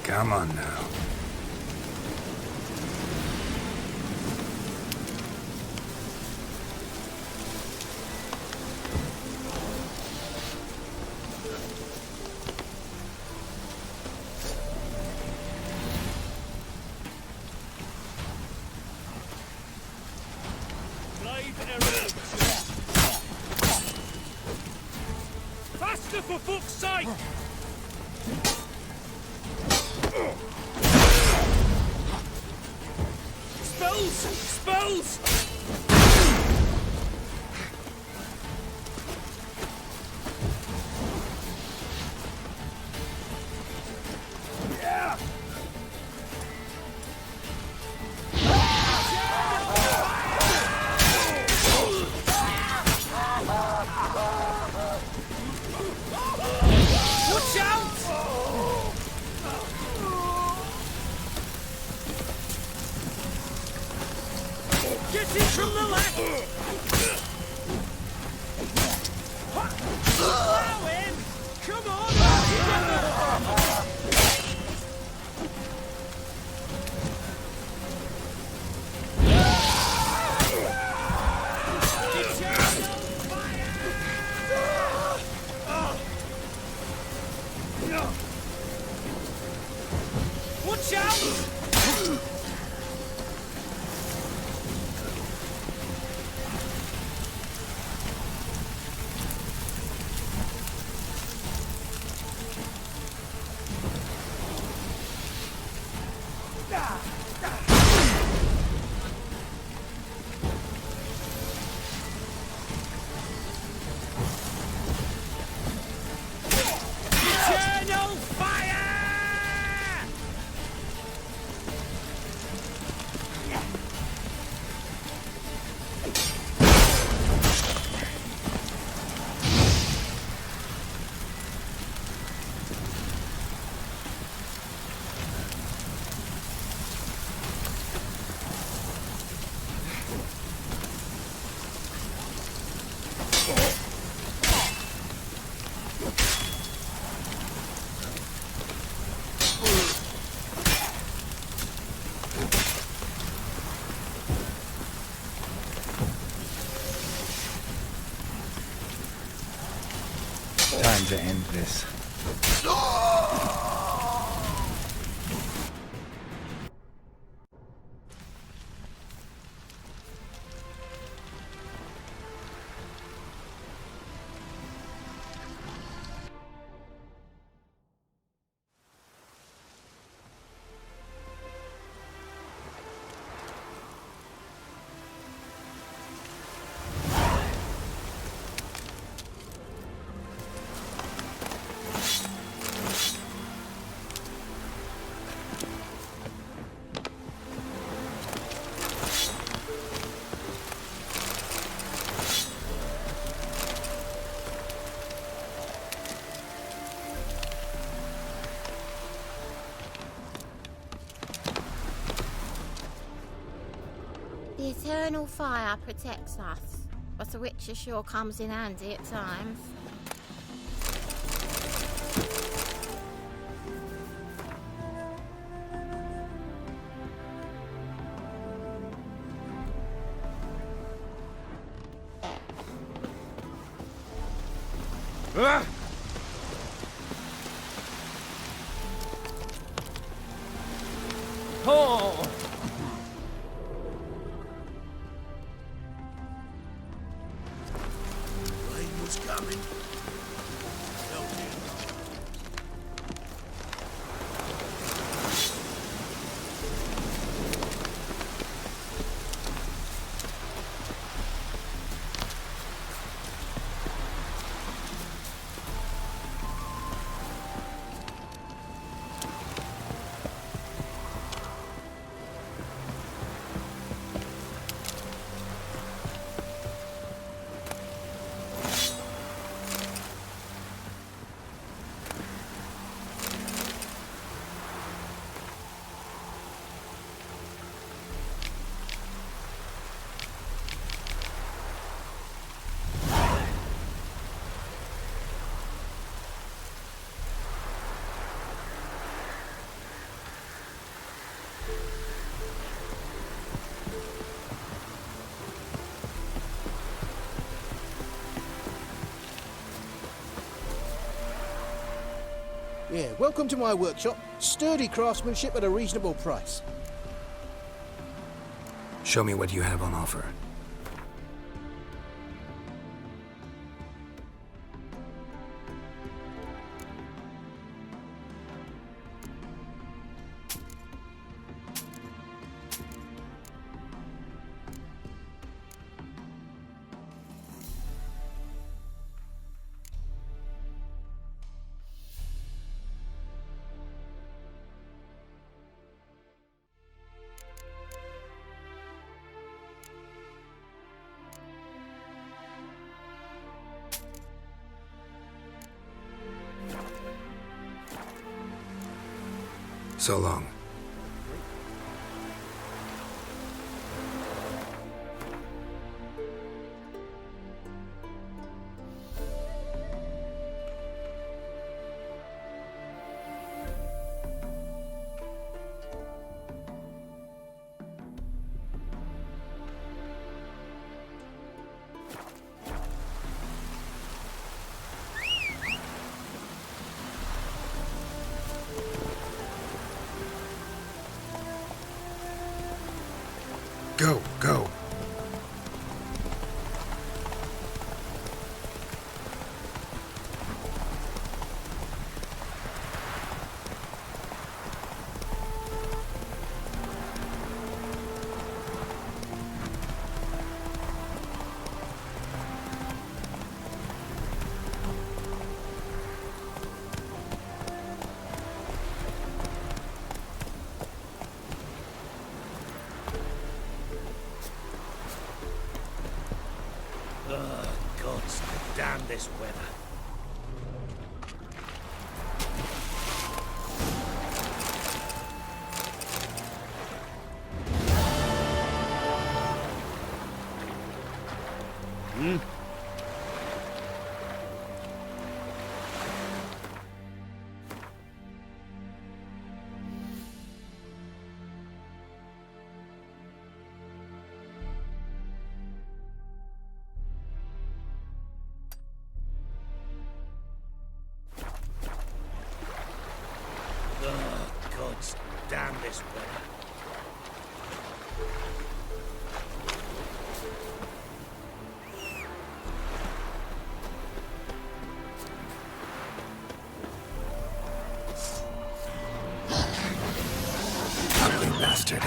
Come on now. Faster, for fuck's sake! Spells! Spells! Time to end this. The eternal fire protects us, but the witcher sure comes in handy at times. Oh! Rain was coming. Yeah, welcome to my workshop. Sturdy craftsmanship at a reasonable price. Show me what you have on offer. So long. Go, go. Gods, damn this weather. Gods, damn this weather. Ugly bastard.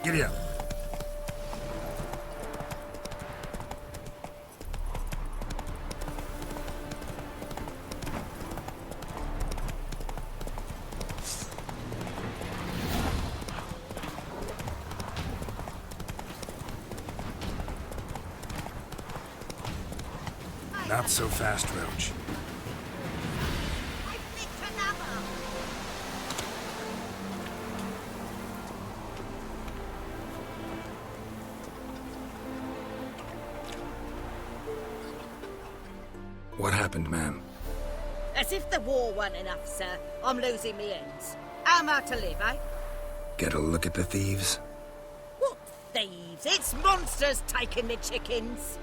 Giddy up. Not so fast, Roach. I picked another. What happened, ma'am? As if the war weren't enough, sir. I'm losing me ends. How am I to live, eh? Get a look at the thieves? What thieves? It's monsters taking me chickens.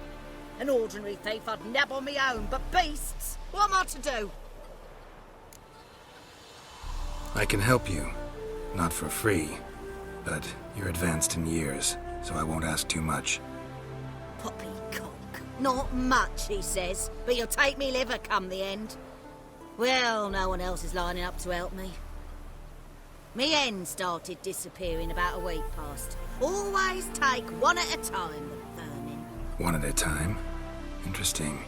An ordinary thief I'd nab on me own, but beasts? What am I to do? I can help you. Not for free. But you're advanced in years, so I won't ask too much. Poppycock. Not much, he says, but you'll take me liver come the end. Well, no one else is lining up to help me. Me hen started disappearing about a week past. Always take one at a time, the vermin. One at a time? Interesting.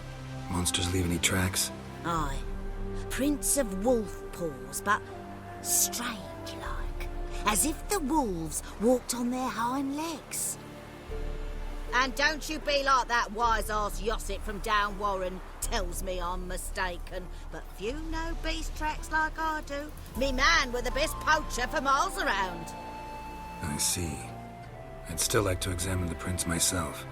Monsters leave any tracks? Aye. Prints of wolf paws, but strange-like. As if the wolves walked on their hind legs. And don't you be like that wise-ass Yossit from down Warren. Tells me I'm mistaken, but few know beast tracks like I do. Me man were the best poacher for miles around. I see. I'd still like to examine the prints myself.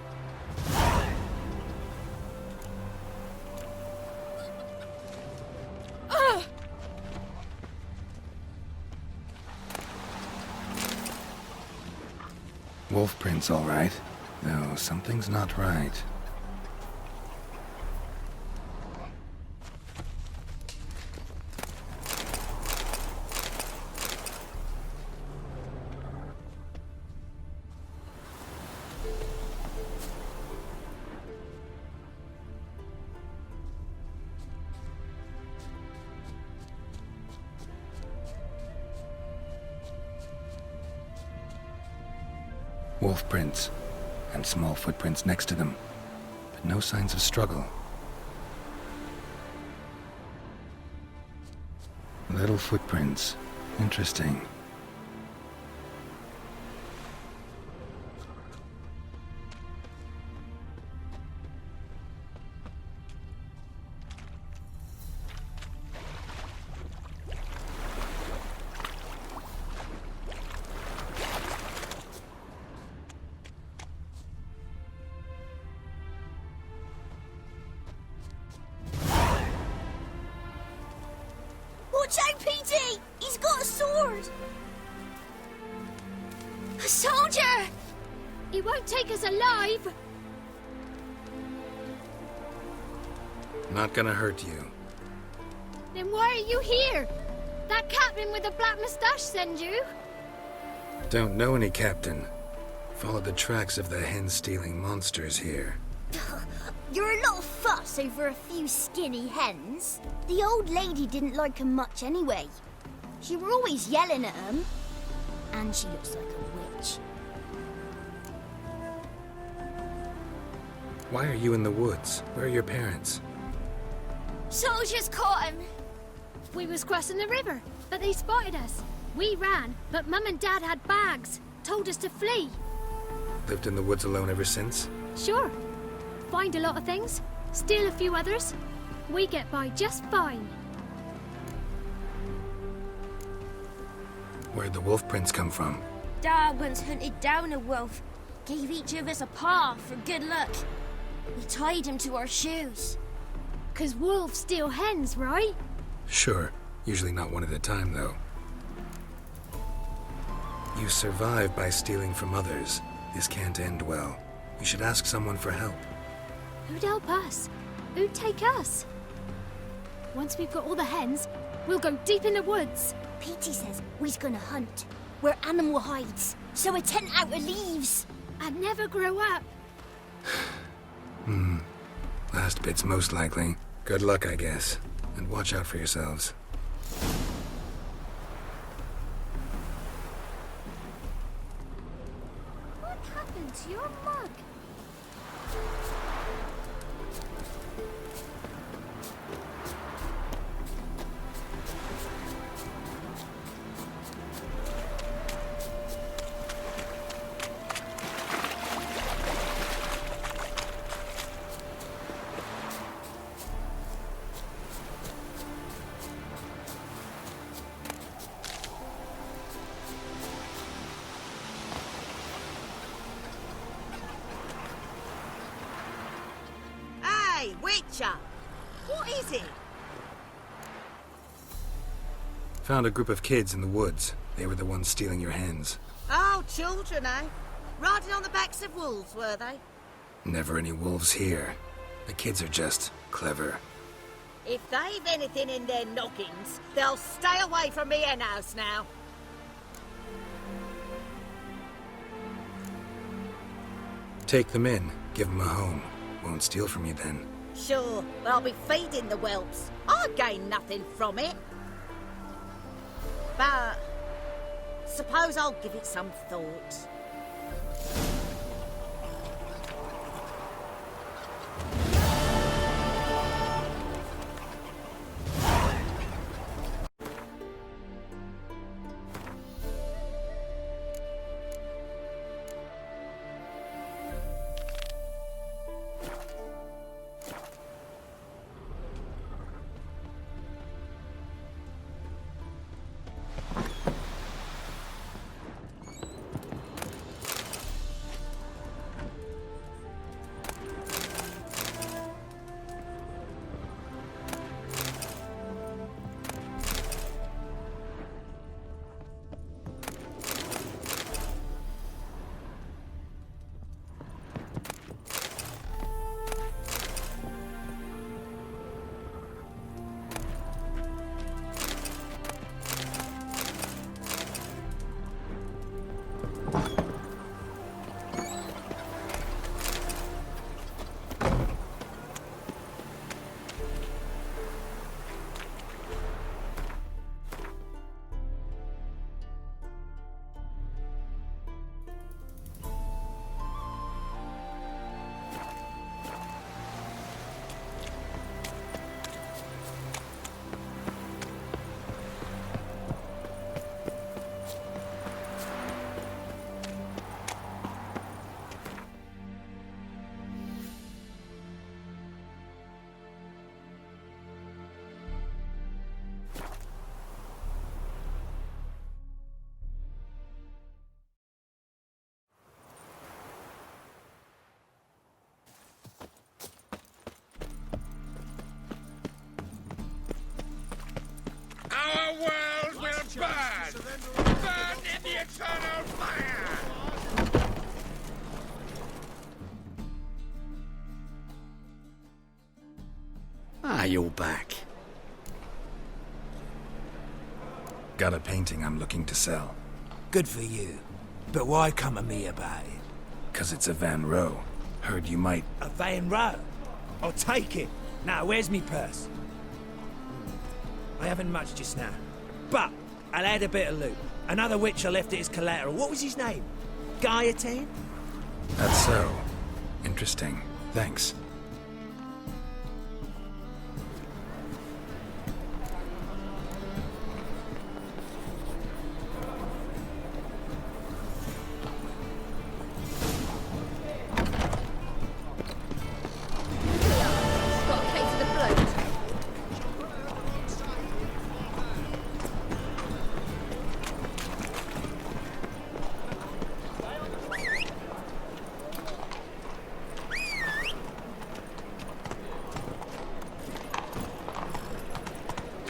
Wolf prints, all right. Though something's not right. Wolf prints, and small footprints next to them, but no signs of struggle. Little footprints. Interesting. Watch out, PD! He's got a sword! A soldier! He won't take us alive! Not gonna hurt you. Then why are you here? That captain with the black moustache send you? Don't know any captain. Followed the tracks of the hen-stealing monsters here. You're a lot of fuss over a few skinny hens. The old lady didn't like 'em much anyway. She were always yelling at 'em. And she looks like a witch. Why are you in the woods? Where are your parents? Soldiers caught him. We was crossing the river, but they spotted us. We ran, but Mum and Dad had bags. Told us to flee. Lived in the woods alone ever since? Sure. Find a lot of things, steal a few others. We get by just fine. Where'd the wolf prints come from? Dad once hunted down a wolf. Gave each of us a paw for good luck. We tied him to our shoes. 'Cause wolves steal hens, right? Sure. Usually not one at a time, though. You survive by stealing from others. This can't end well. You should ask someone for help. Who'd help us? Who'd take us? Once we've got all the hens, we'll go deep in the woods. Petey says we's gonna hunt. Where animal hides. So a tent out of leaves. And never grow up. Last bit's most likely. Good luck, I guess. And watch out for yourselves. What happened to your mug? Hey, Witcher! What is it? Found a group of kids in the woods. They were the ones stealing your hens. Oh, children, eh? Riding on the backs of wolves, were they? Never any wolves here. The kids are just clever. If they've anything in their noggins, they'll stay away from me hen house now. Take them in. Give them a home. Won't steal from you then. Sure, but I'll be feeding the whelps. I gain nothing from it. But suppose I'll give it some thought. Ah, you're back. Got a painting I'm looking to sell. Good for you. But why come to me about it? 'Cause it's a Van Row. Heard you might... A Van Row? I'll take it. Now, where's me purse? I haven't much just now. But I'll add a bit of loot. Another witch I left it as collateral. What was his name? Gaiatan? That's so. Interesting. Thanks. Got a case of the bloat.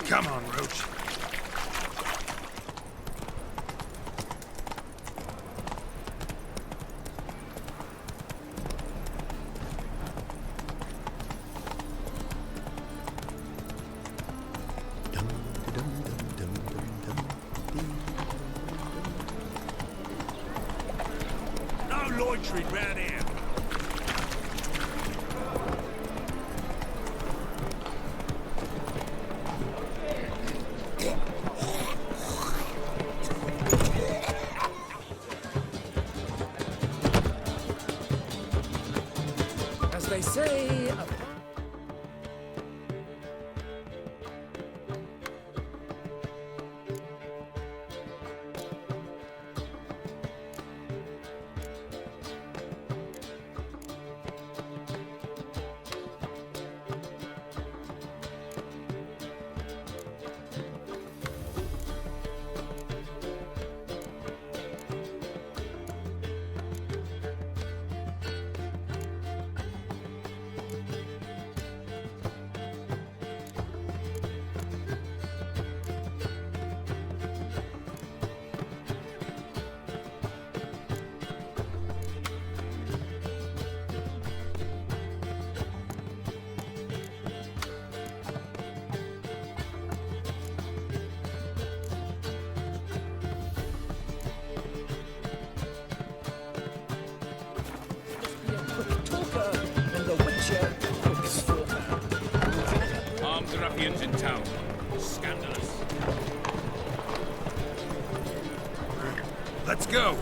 Come on, Roach. No loitering round here. As they say... Talker and the Witcher looks for her. Armed ruffians in town. Scandalous. Let's go.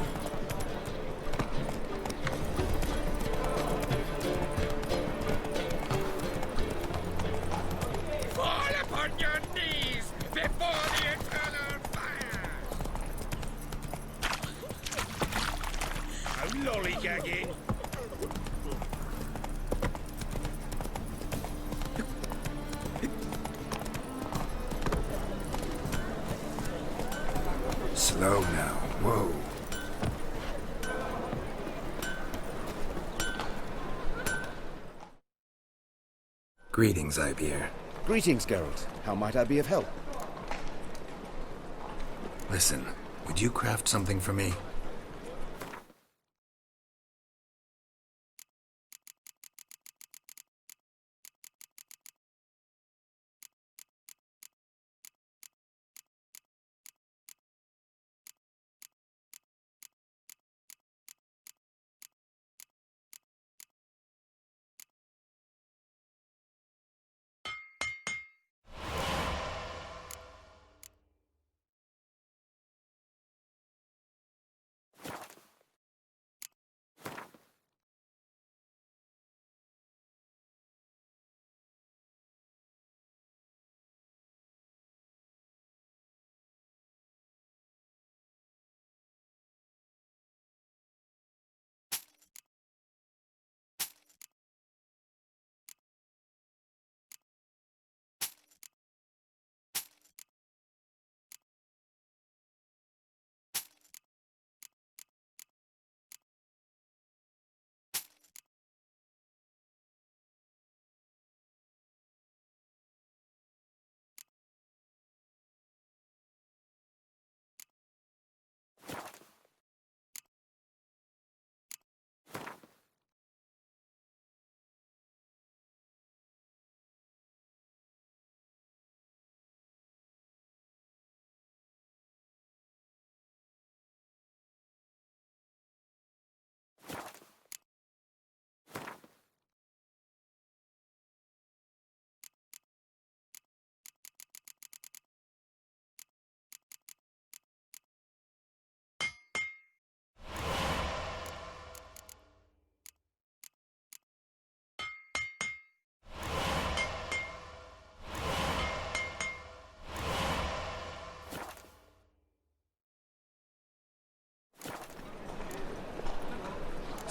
Fall upon your knees before the eternal fire! No lollygagging. Slow now. Whoa. Greetings, Ibeer. Greetings, Geralt. How might I be of help? Listen, would you craft something for me?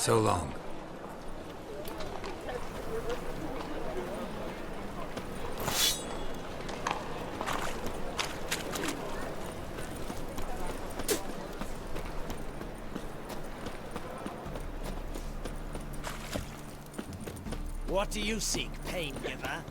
So long. What do you seek, pain giver?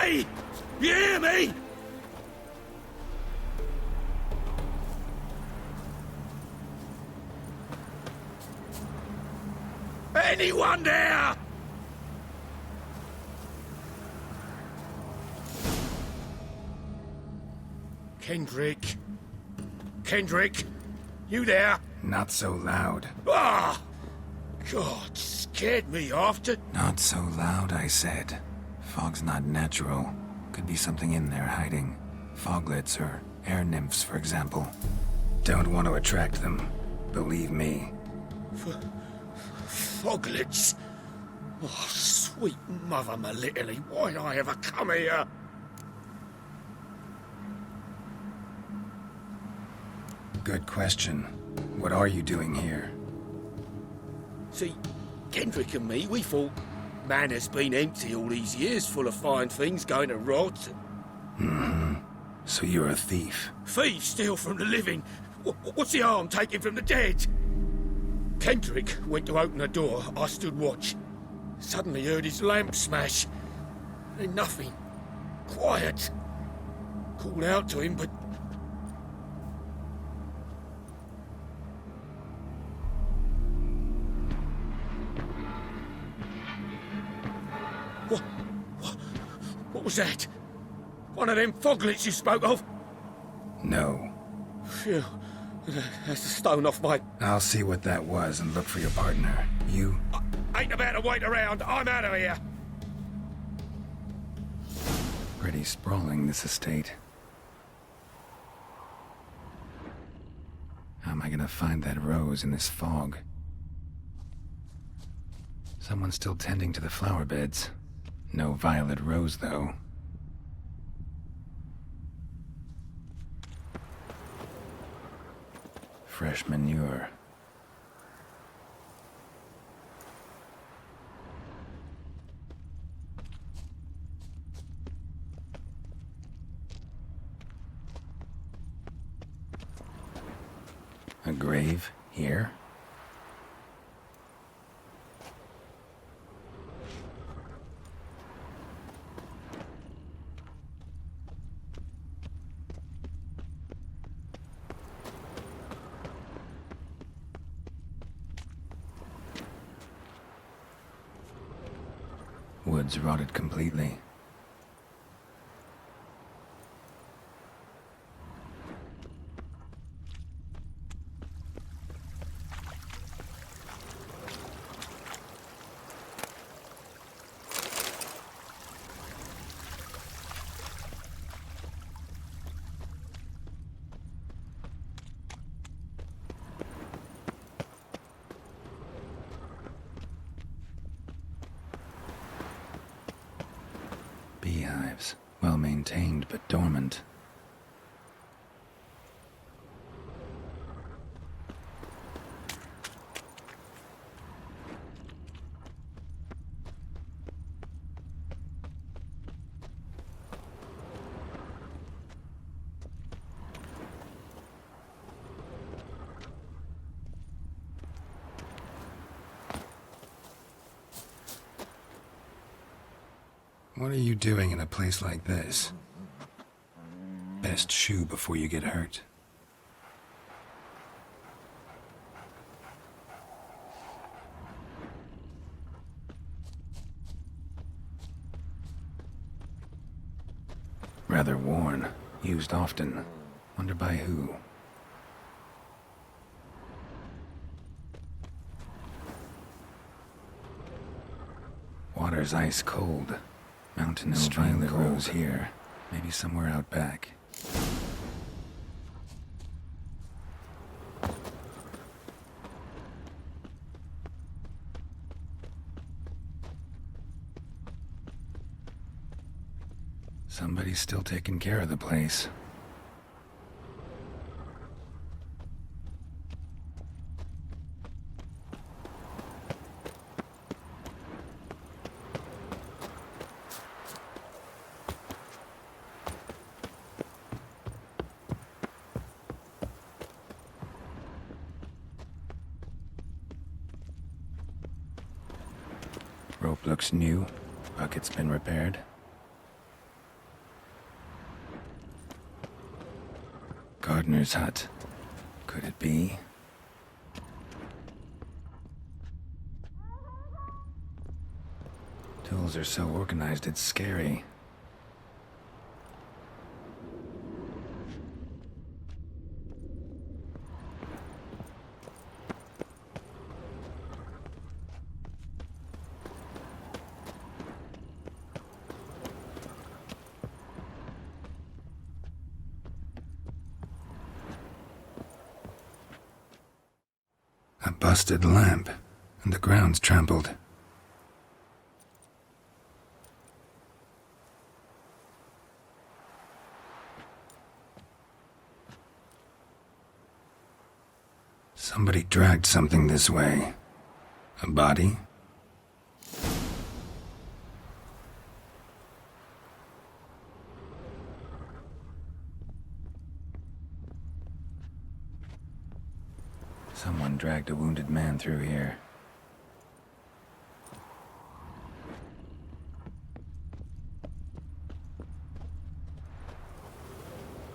Hey! You hear me? Anyone there? Kendrick? Kendrick? You there? Not so loud. Ah! God, scared me after. Not so loud, I said. Fog's not natural. Could be something in there hiding. Foglets or air nymphs, for example. Don't want to attract them. Believe me. Foglets? Oh, sweet mother Melitterly, why'd I ever come here? Good question. What are you doing here? See, Kendrick and me, we thought Manor's been empty all these years, full of fine things going to rot. Mm-hmm. So you're a thief. Thieves steal from the living. What's the harm taking from the dead? Kendrick went to open the door. I stood watch. Suddenly heard his lamp smash. Then nothing. Quiet. Called out to him, but... What was that? One of them foglets you spoke of? No. Phew. That's a stone off my... I'll see what that was and look for your partner. You? Ain't about to wait around. I'm out of here. Pretty sprawling, this estate. How am I gonna find that rose in this fog? Someone's still tending to the flower beds. No violet rose, though. Fresh manure. A grave here? Woods rotted completely. Beehives, well maintained but dormant. What are you doing in a place like this? Best shoe before you get hurt. Rather worn. Used often. Wonder by who? Water's ice cold. Mountain violet rose here. Maybe somewhere out back. Somebody's still taking care of the place. Rope looks new. Bucket's been repaired. Gardener's hut. Could it be? Tools are so organized it's scary. A busted lamp, and the ground's trampled. Somebody dragged something this way. A body? Someone dragged a wounded man through here.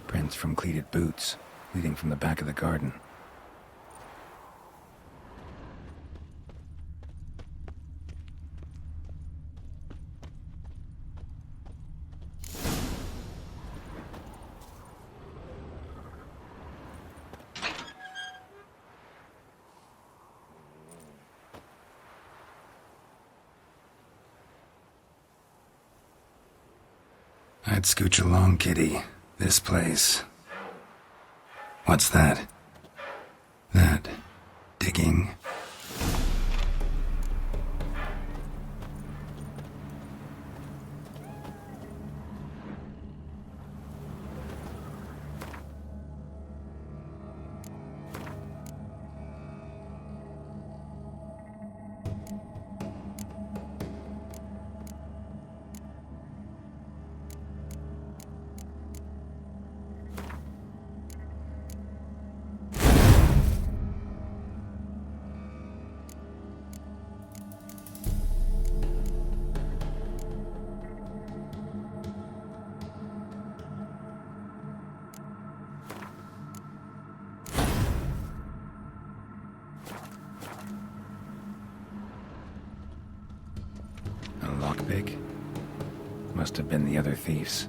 Prints from cleated boots, leading from the back of the garden. I'd scooch along, kitty. This place. What's that? That. Digging. A lockpick? Must have been the other thieves.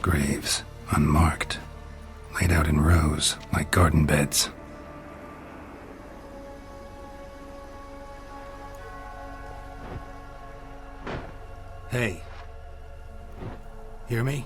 Graves, unmarked, laid out in rows like garden beds. Hey. Hear me?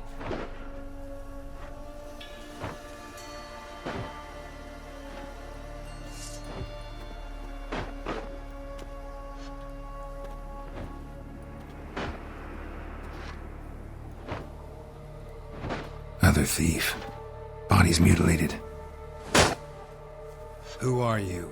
Another thief. Bodies mutilated. Who are you?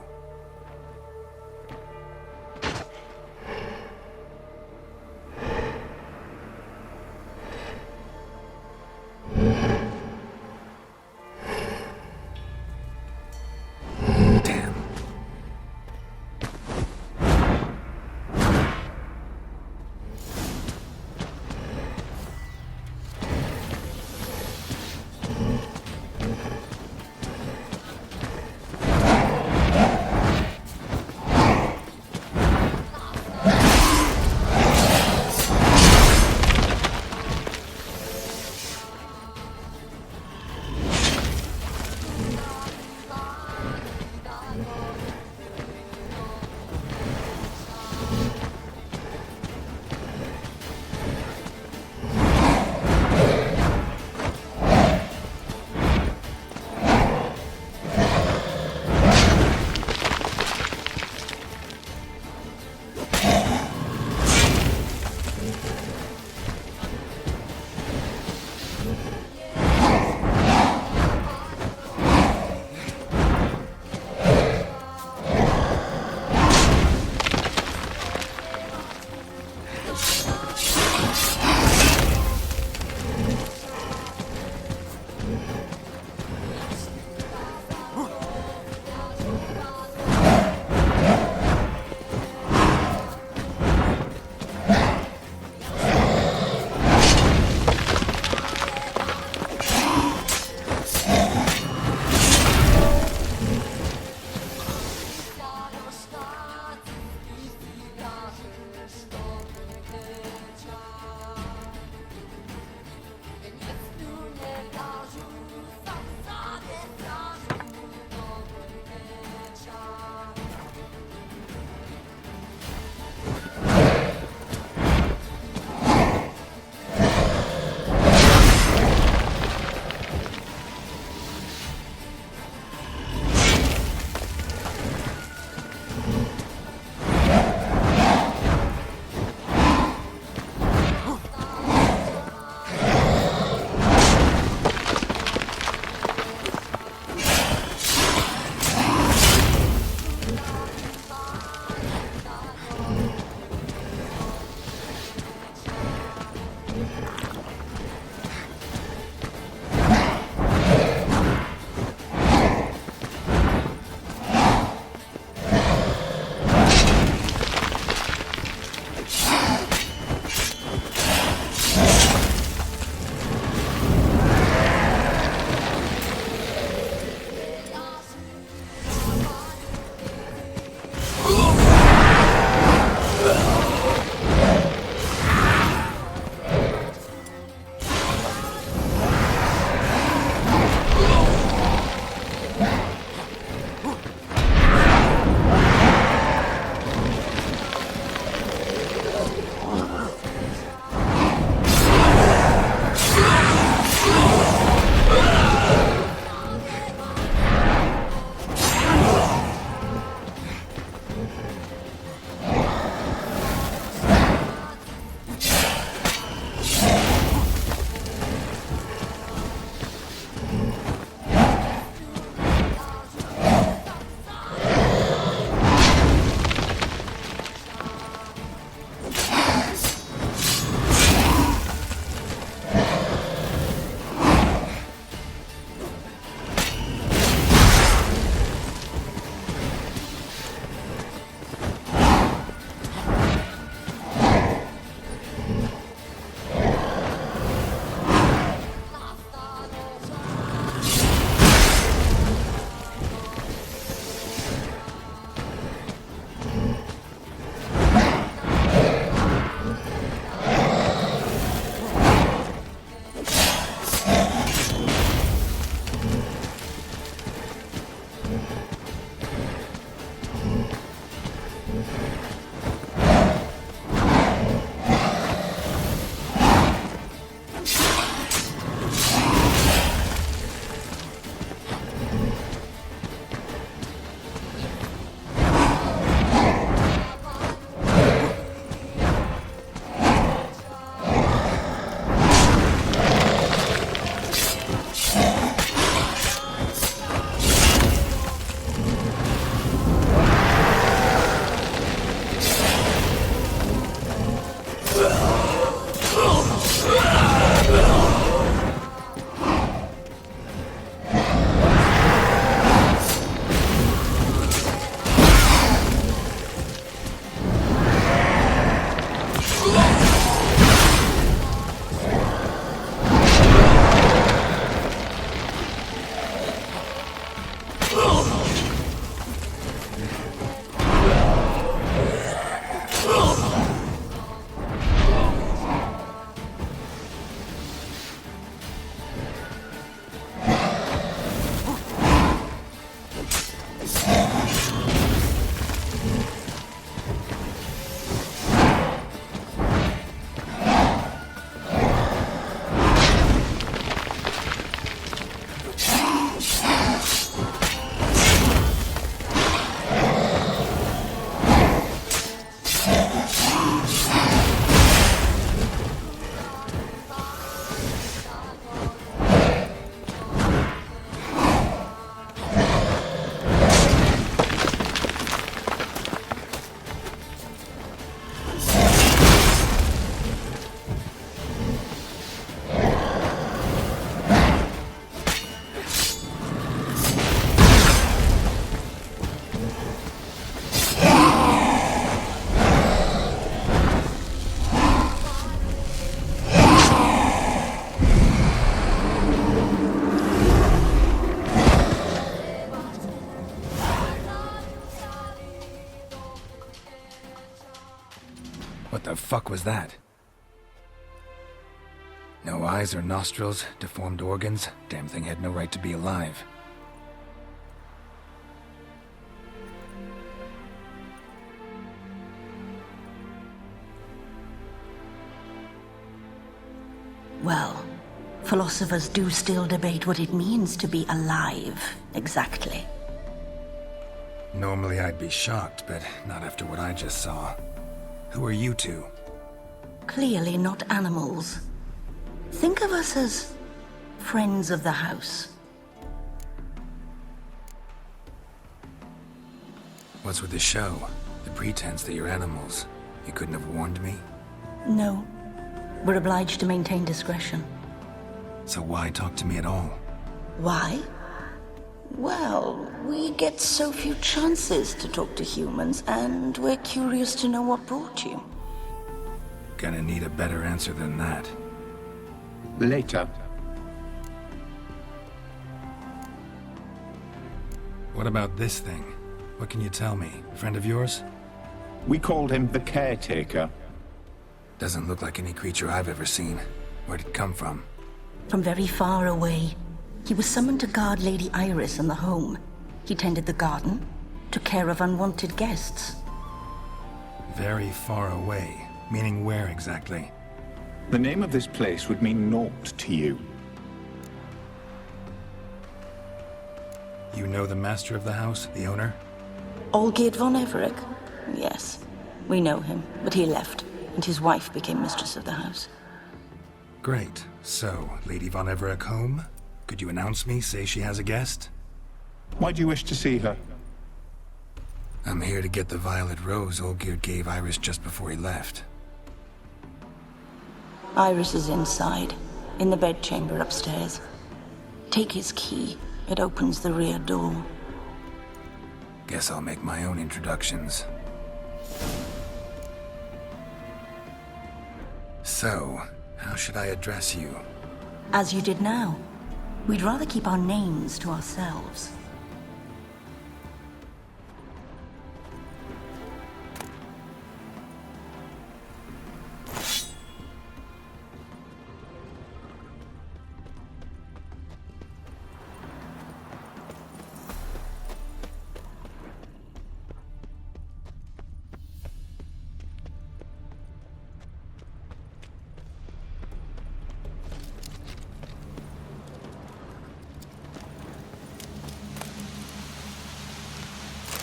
Damn. What the fuck was that? No eyes or nostrils, deformed organs. Damn thing had no right to be alive. Well, philosophers do still debate what it means to be alive, exactly. Normally I'd be shocked, but not after what I just saw. Who are you two? Clearly not animals. Think of us as friends of the house. What's with the show? The pretense that you're animals. You couldn't have warned me? No. We're obliged to maintain discretion. So why talk to me at all? Why? Well, we get so few chances to talk to humans, and we're curious to know what brought you. Gonna need a better answer than that. Later. What about this thing? What can you tell me? Friend of yours? We called him the caretaker. Doesn't look like any creature I've ever seen. Where'd it come from? From very far away. He was summoned to guard Lady Iris in the home. He tended the garden, took care of unwanted guests. Very far away. Meaning where exactly? The name of this place would mean naught to you. You know the master of the house, the owner? Olgierd von Everec? Yes. We know him, but he left, and his wife became mistress of the house. Great. So, Lady von Everec home? Could you announce me, say she has a guest? Why do you wish to see her? I'm here to get the violet rose Olgierd gave Iris just before he left. Iris is inside, in the bedchamber upstairs. Take his key. It opens the rear door. Guess I'll make my own introductions. So, how should I address you? As you did now. We'd rather keep our names to ourselves.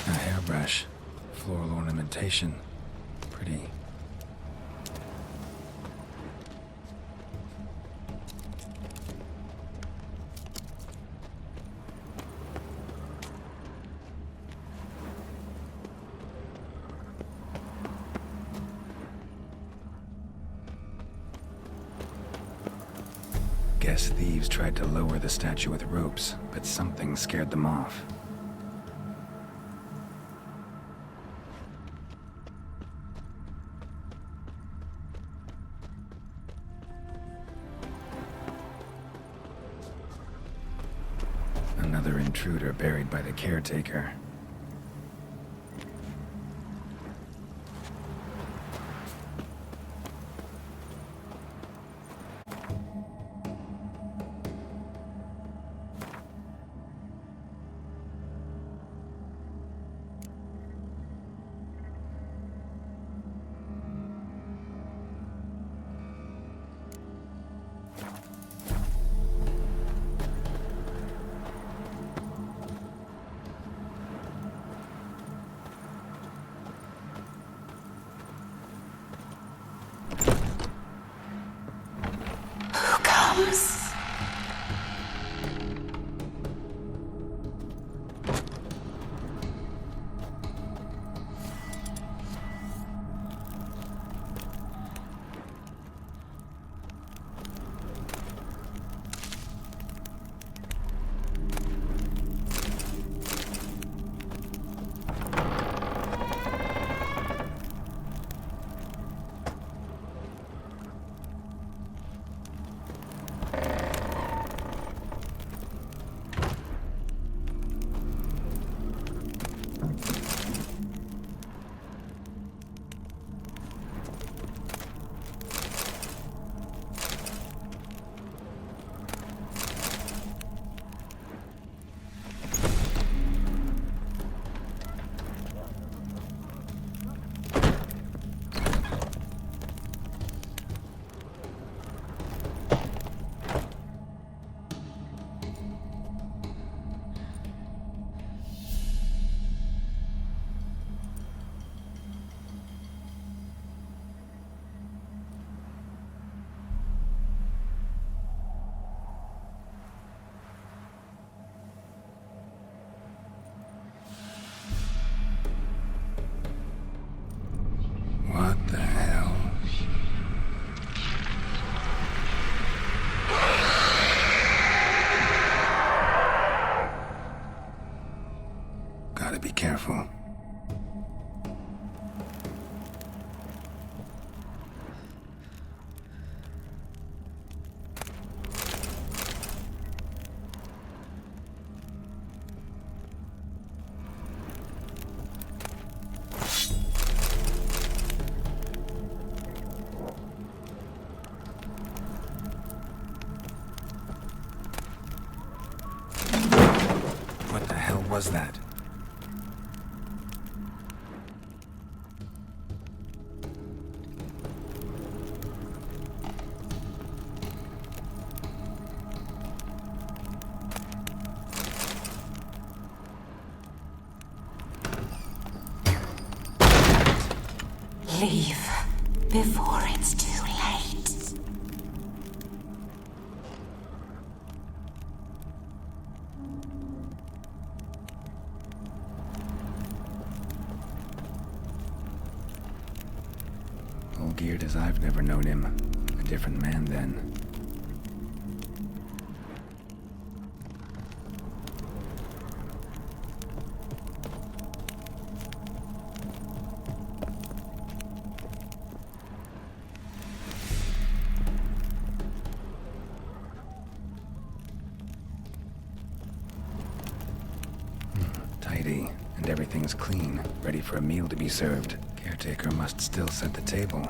A hairbrush. Floral ornamentation. Pretty. Guess thieves tried to lower the statue with ropes, but something scared them off. Another intruder buried by the caretaker. What the hell? Gotta be careful. What the hell was that? Leave before it's too late. All geared as I've never known him. A different man then. Tidy, and everything's clean, ready for a meal to be served. Caretaker must still set the table.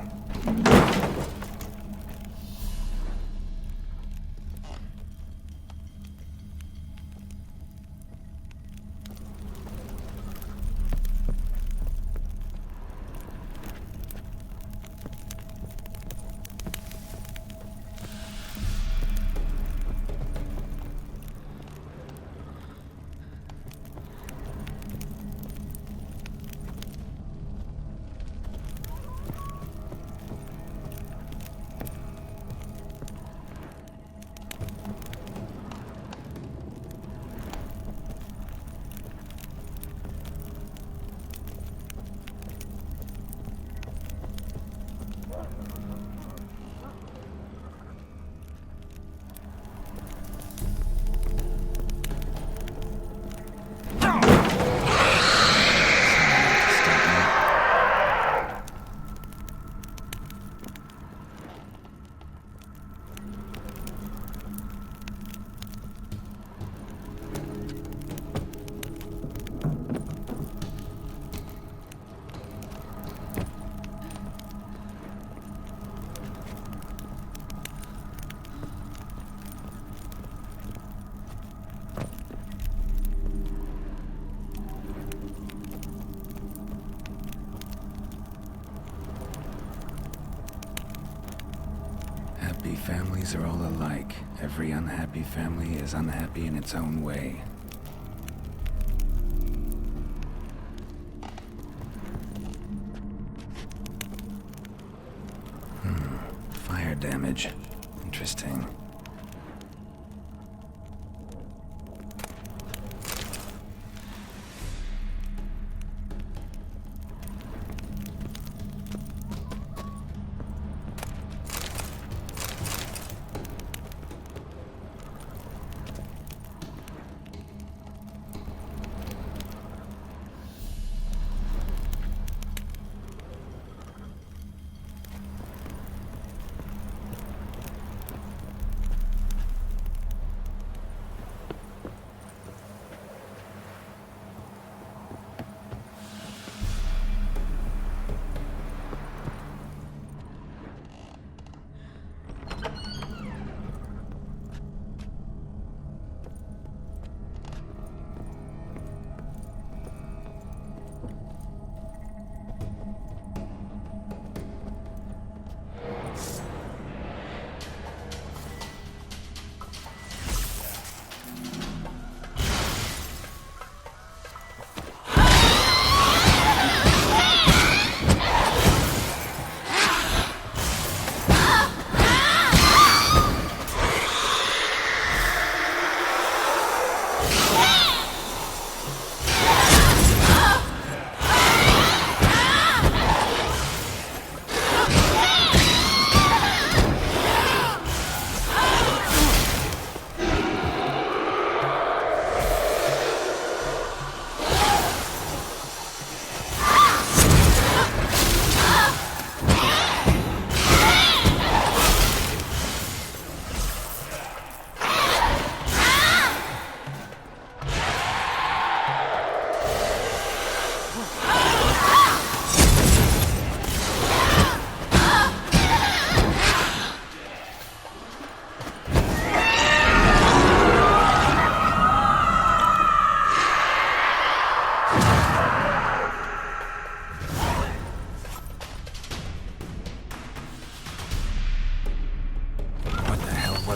Happy families are all alike. Every unhappy family is unhappy in its own way. Fire damage. Interesting.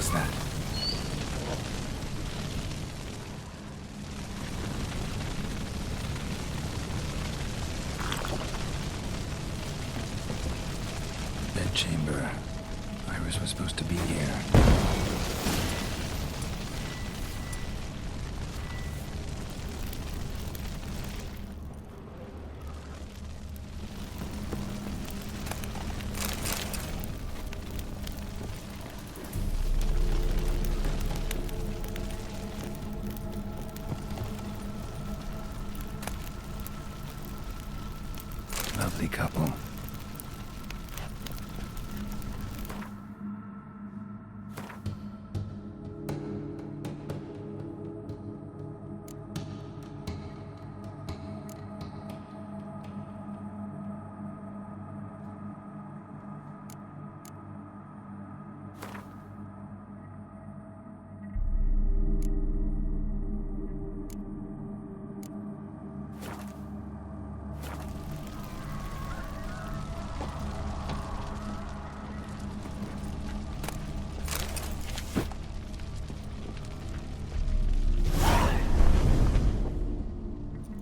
was that? Bedchamber. Iris was supposed to be here. Lovely couple.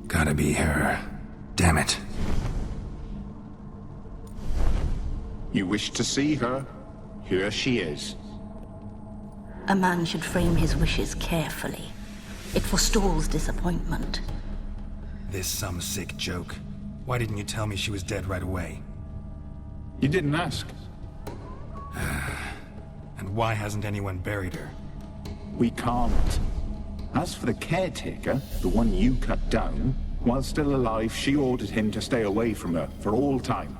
Gotta be her. Damn it. You wish to see her? Here she is. A man should frame his wishes carefully. It forestalls disappointment. This some sick joke. Why didn't you tell me she was dead right away? You didn't ask. And why hasn't anyone buried her? We can't. As for the caretaker, the one you cut down, while still alive, she ordered him to stay away from her for all time.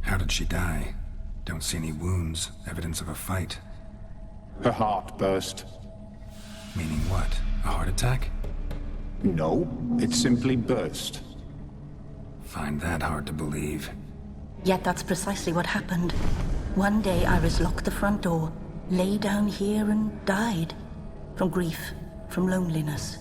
How did she die? Don't see any wounds, evidence of a fight. Her heart burst. Meaning what? A heart attack? No, it simply burst. Find that hard to believe. Yet that's precisely what happened. One day Iris locked the front door, lay down here and died. From grief, from loneliness.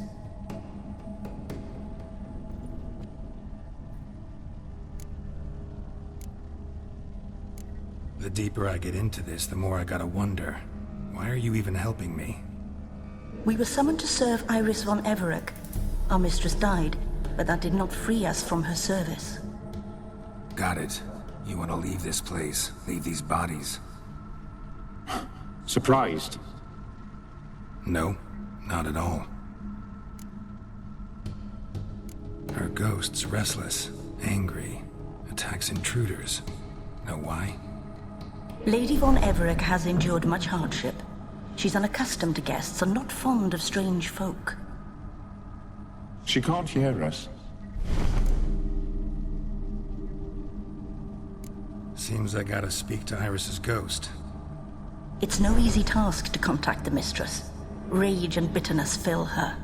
The deeper I get into this, the more I gotta wonder. Why are you even helping me? We were summoned to serve Iris von Everec. Our mistress died, but that did not free us from her service. Got it. You want to leave this place, leave these bodies. Surprised? No, not at all. Her ghost's restless, angry, attacks intruders. Know why? Lady von Everec has endured much hardship. She's unaccustomed to guests and not fond of strange folk. She can't hear us. Seems I gotta speak to Iris's ghost. It's no easy task to contact the mistress. Rage and bitterness fill her.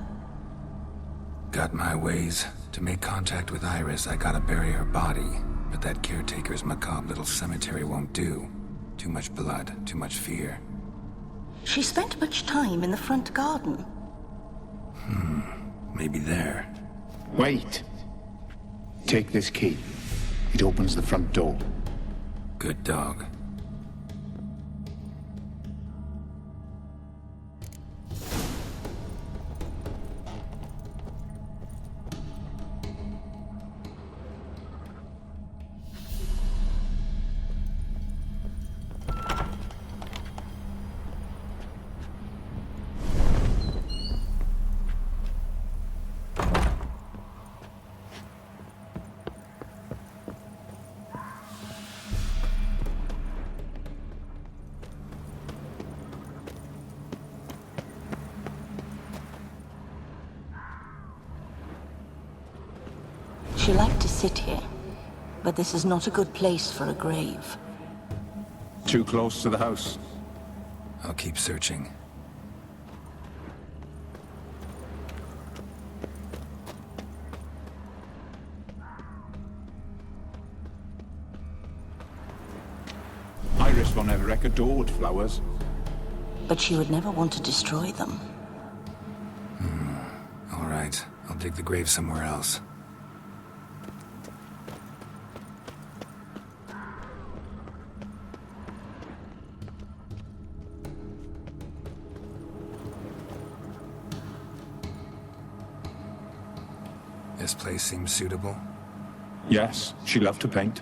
Got my ways. To make contact with Iris, I gotta bury her body. But that caretaker's macabre little cemetery won't do. Too much blood, too much fear. She spent much time in the front garden. Maybe there. Wait. Take this key. It opens the front door. Good dog. She liked to sit here, but this is not a good place for a grave. Too close to the house. I'll keep searching. Iris von Everec adored flowers. But she would never want to destroy them. All right, I'll dig the grave somewhere else. This place seems suitable. Yes, she loved to paint.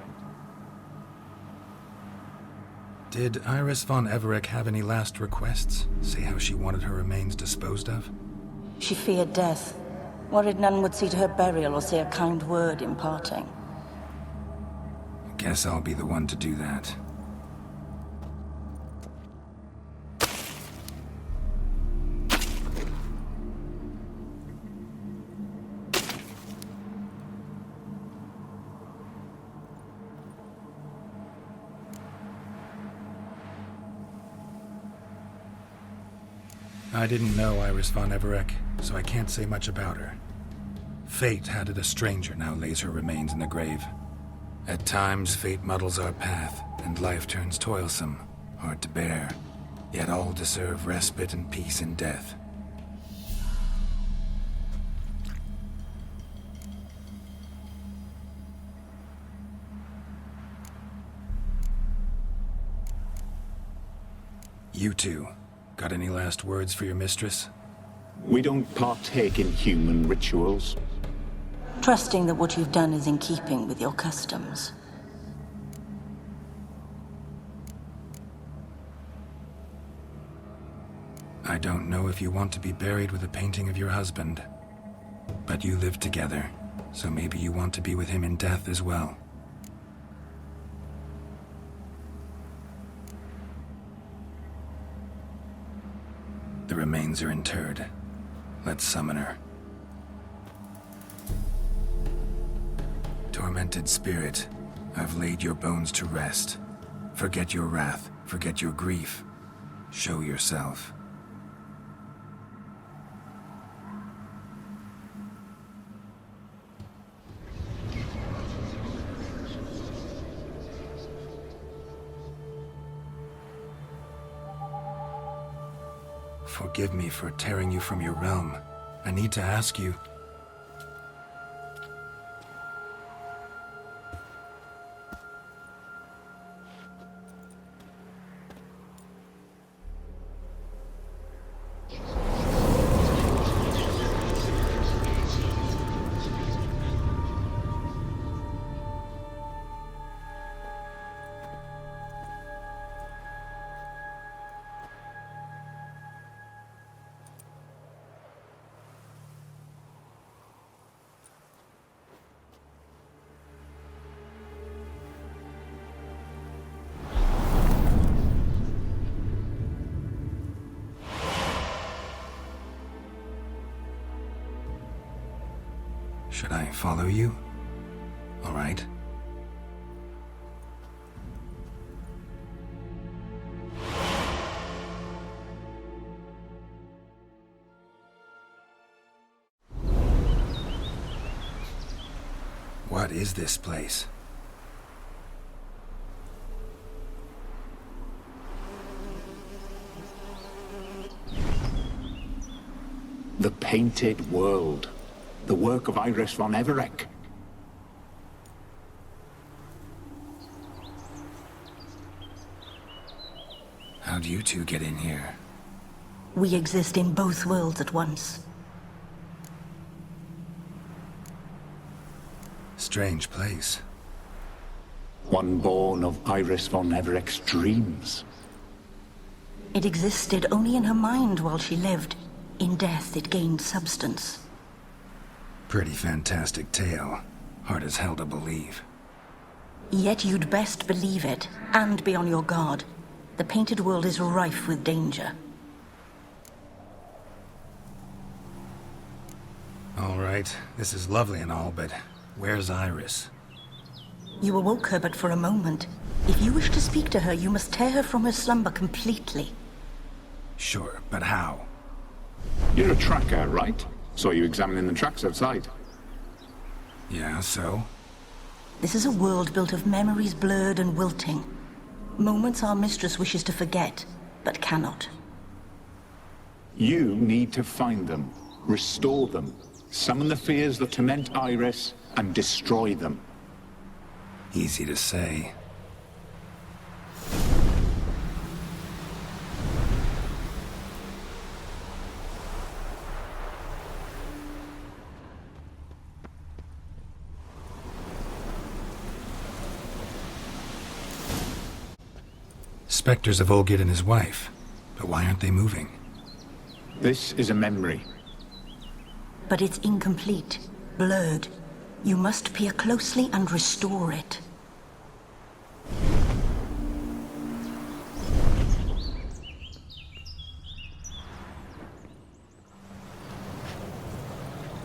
Did Iris von Everec have any last requests? Say how she wanted her remains disposed of? She feared death, worried none would see to her burial or say a kind word in parting. Guess I'll be the one to do that. I didn't know Iris von Everec, so I can't say much about her. Fate had it a stranger now lays her remains in the grave. At times, fate muddles our path, and life turns toilsome, hard to bear. Yet all deserve respite and peace in death. You two, got any last words for your mistress? We don't partake in human rituals. Trusting that what you've done is in keeping with your customs. I don't know if you want to be buried with a painting of your husband, but you live together, so maybe you want to be with him in death as well. The remains are interred. Let's summon her. Tormented spirit, I've laid your bones to rest. Forget your wrath, forget your grief. Show yourself. Forgive me for tearing you from your realm. I need to ask you. Should I follow you? All right. What is this place? The Painted World. The work of Iris von Everec. How'd you two get in here? We exist in both worlds at once. Strange place. One born of Iris von Everec's dreams. It existed only in her mind while she lived. In death, it gained substance. Pretty fantastic tale. Hard as hell to believe. Yet you'd best believe it, and be on your guard. The painted world is rife with danger. All right, this is lovely and all, but where's Iris? You awoke her but for a moment. If you wish to speak to her, you must tear her from her slumber completely. Sure, but how? You're a tracker, right? Saw you examining the tracks outside. Yeah, so? This is a world built of memories blurred and wilting. Moments our mistress wishes to forget, but cannot. You need to find them, restore them, summon the fears that torment Iris, and destroy them. Easy to say. specters of Olgid and his wife. But why aren't they moving? This is a memory. But it's incomplete, blurred. You must peer closely and restore it.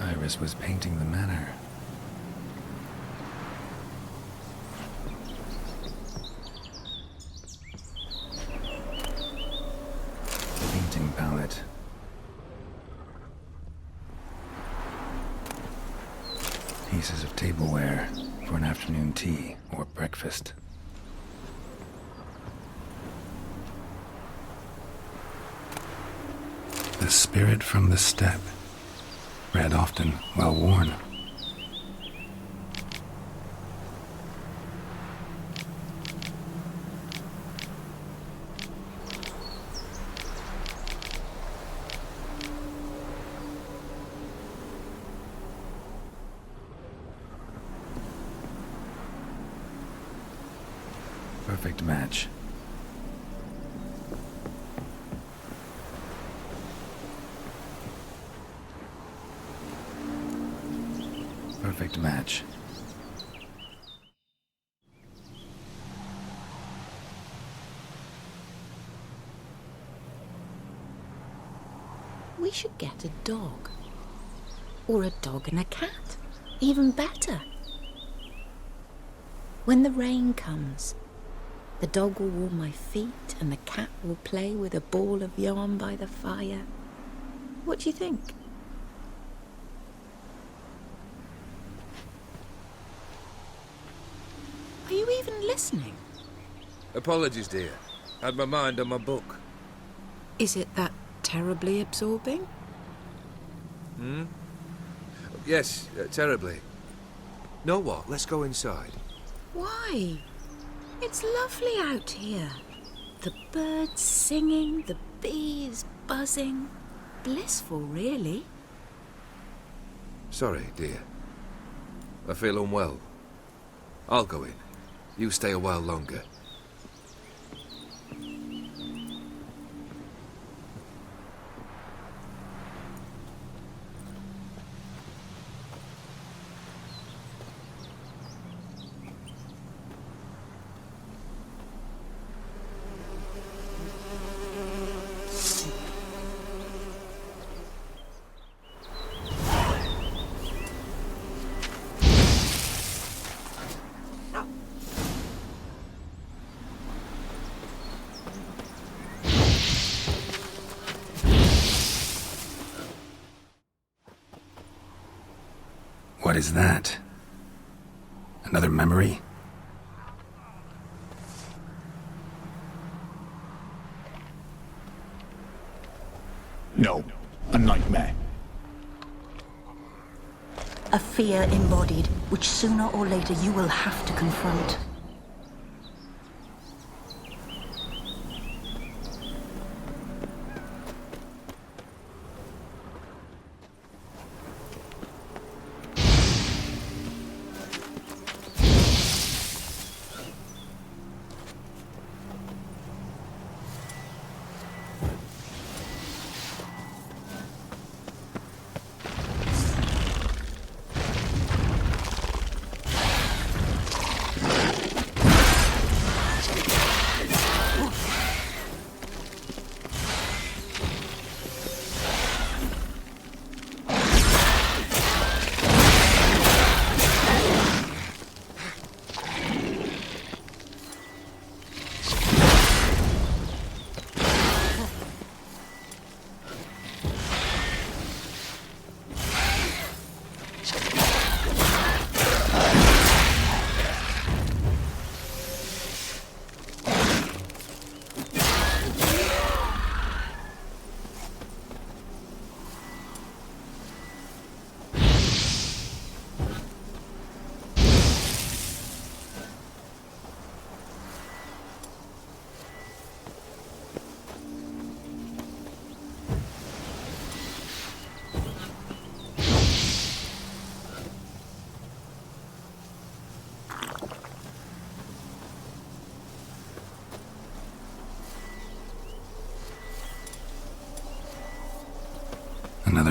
Iris was painting the manor. Painting palette. Pieces of tableware for an afternoon tea or breakfast. The spirit from the steppe. Read often, well worn. Perfect match. Perfect match. We should get a dog. Or a dog and a cat. Even better. When the rain comes, the dog will warm my feet and the cat will play with a ball of yarn by the fire. What do you think? Are you even listening? Apologies, dear. Had my mind on my book. Is it that terribly absorbing? Hmm? Yes, terribly. Know what? Let's go inside. Why? It's lovely out here. The birds singing, the bees buzzing. Blissful, really. Sorry, dear. I feel unwell. I'll go in. You stay a while longer. What is that? Another memory? No, a nightmare. A fear embodied, which sooner or later you will have to confront.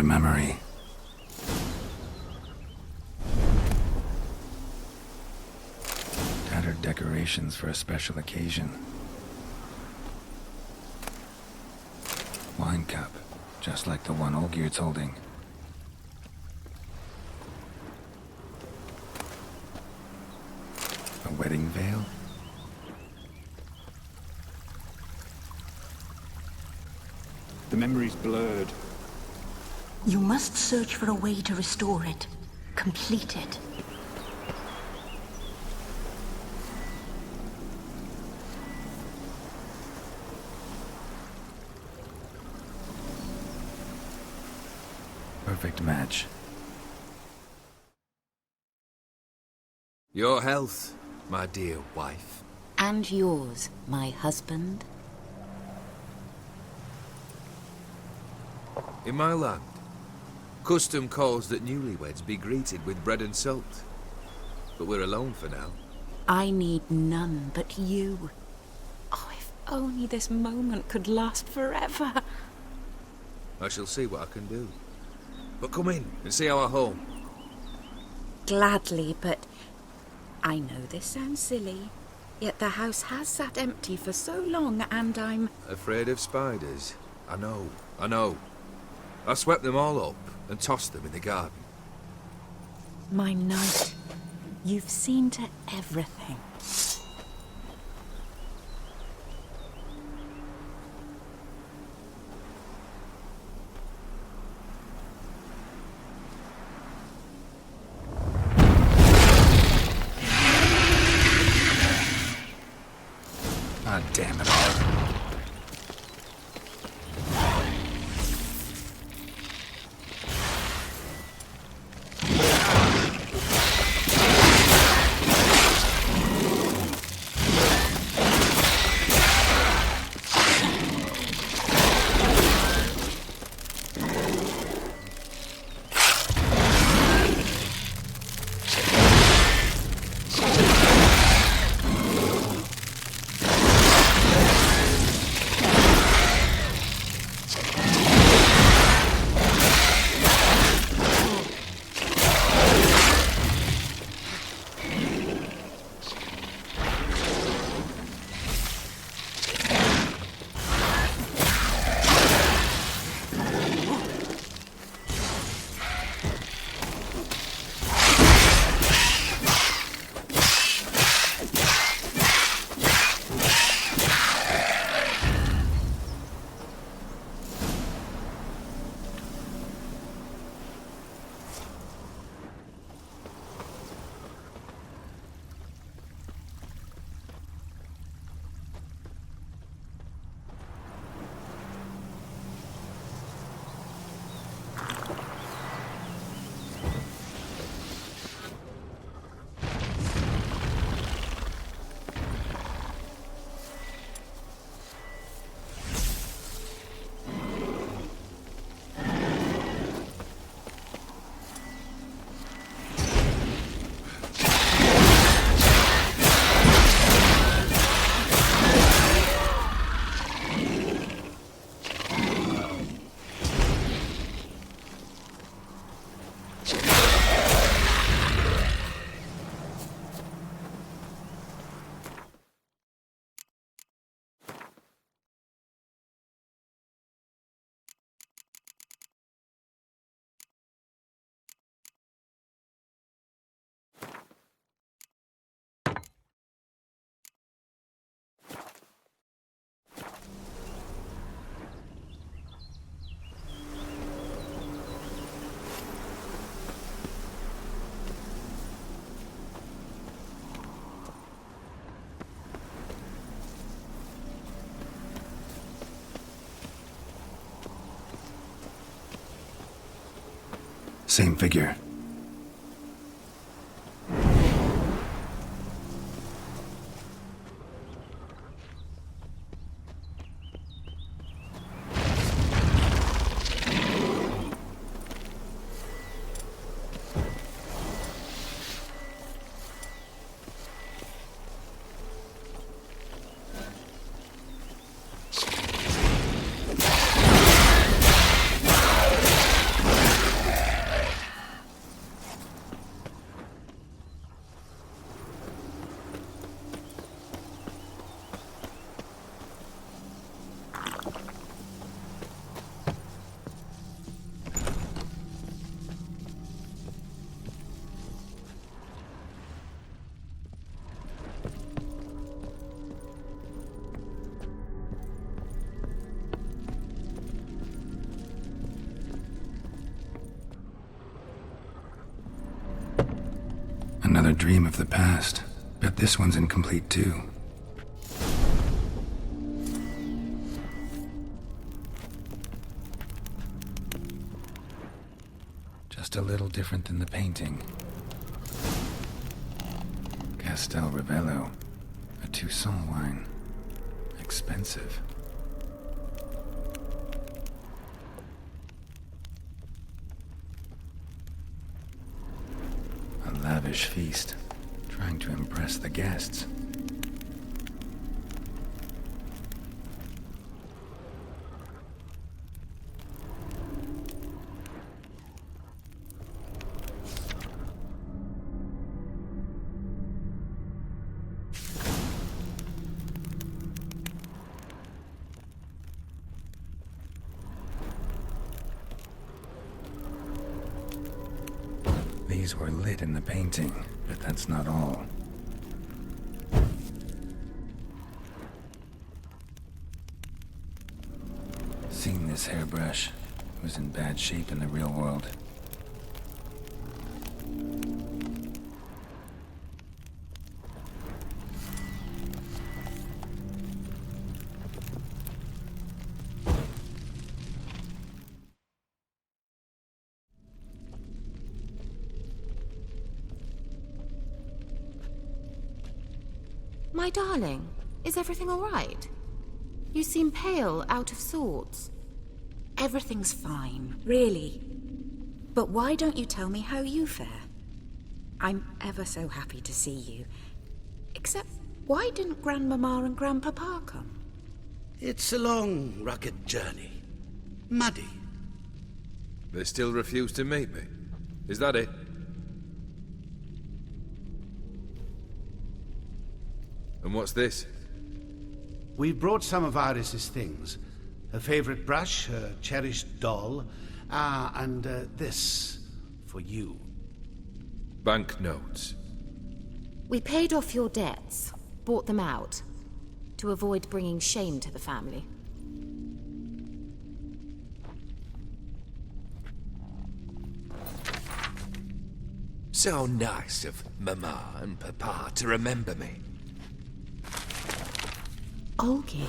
Another memory. Tattered decorations for a special occasion. Wine cup, just like the one Olgerd's holding. A wedding veil? The memory's blurred. You must search for a way to restore it. Complete it. Perfect match. Your health, my dear wife. And yours, my husband. In my land, custom calls that newlyweds be greeted with bread and salt. But we're alone for now. I need none but you. Oh, if only this moment could last forever. I shall see what I can do. But come in and see our home. Gladly, but I know this sounds silly, yet the house has sat empty for so long and I'm... Afraid of spiders? I know. I swept them all up and tossed them in the garden. My knight, you've seen to everything. Ah, damn it. Same figure. another dream of the past. Bet this one's incomplete too. Just a little different than the painting. Castel Ravello, a Toussaint wine. Expensive. A lavish feast, trying to impress the guests. These were lit in the painting, but that's not all. Seen this hairbrush. It was in bad shape in the real world. My darling, is everything all right? You seem pale, out of sorts. Everything's fine, really. But why don't you tell me how you fare? I'm ever so happy to see you. Except, why didn't Grandmama and Grandpapa come? It's a long, rugged journey. Muddy. They still refuse to meet me. Is that it? And what's this? We've brought some of Iris's things. Her favorite brush, her cherished doll, and this for you. Banknotes. We paid off your debts, bought them out, to avoid bringing shame to the family. So nice of Mama and Papa to remember me. All good.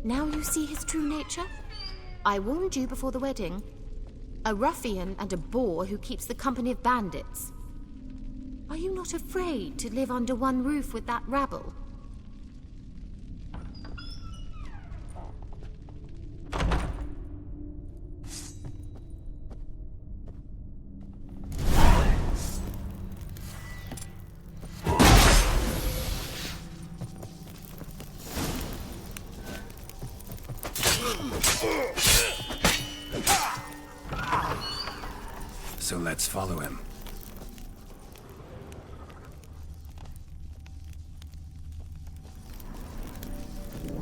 Now you see his true nature? I warned you before the wedding. A ruffian and a boor who keeps the company of bandits. Are you not afraid to live under one roof with that rabble? So let's follow him.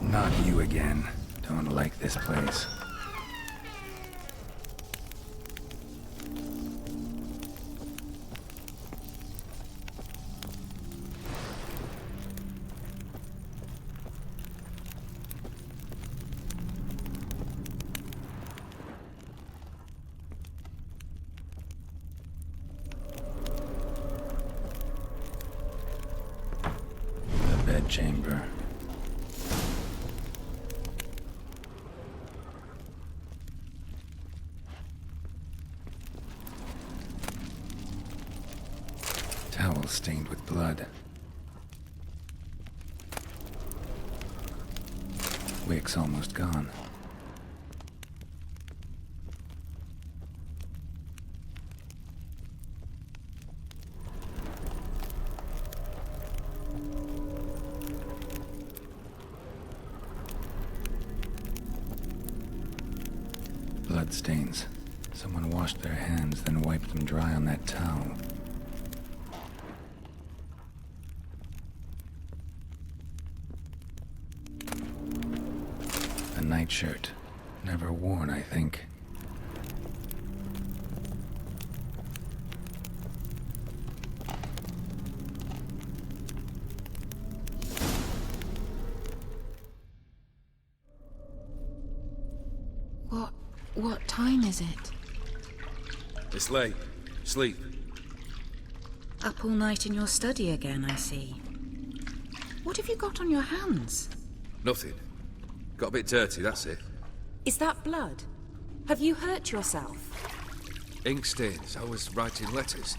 Not you again. Don't like this place. Chamber. Towel stained with blood. Wick's almost gone. Bloodstains. Someone washed their hands, then wiped them dry on that towel. A nightshirt. Never worn, I think. What time is it? It's late. Sleep. Up all night in your study again, I see. What have you got on your hands? Nothing. Got a bit dirty, that's it. Is that blood? Have you hurt yourself? Ink stains. I was writing letters.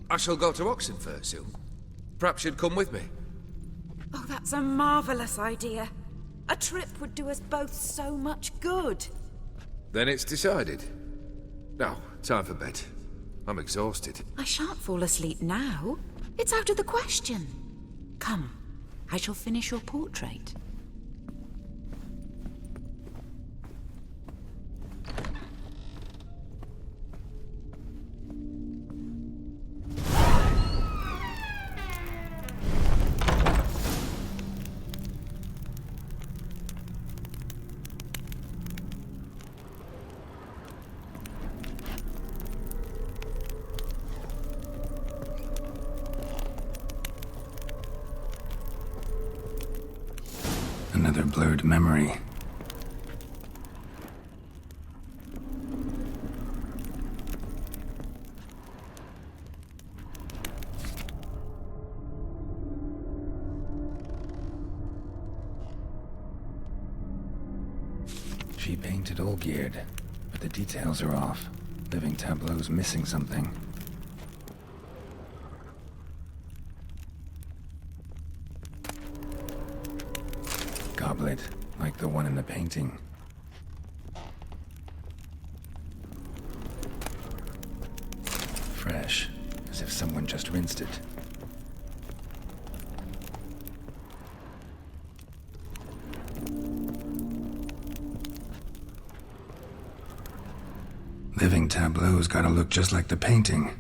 I shall go to Oxenfurt soon. Perhaps you'd come with me. Oh, that's a marvellous idea. A trip would do us both so much good. Then it's decided. Now, time for bed. I'm exhausted. I shan't fall asleep now. It's out of the question. Come, I shall finish your portrait. Another blurred memory. She painted Olgierd, but the details are off. Living tableau's missing something. Goblet, like the one in the painting. Fresh, as if someone just rinsed it. Living tableau's gotta look just like the painting.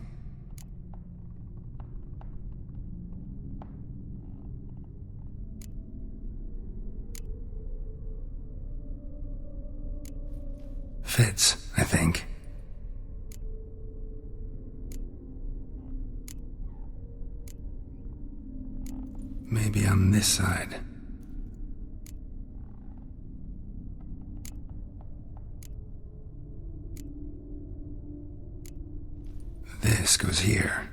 Fits, I think. Maybe on this side. This goes here.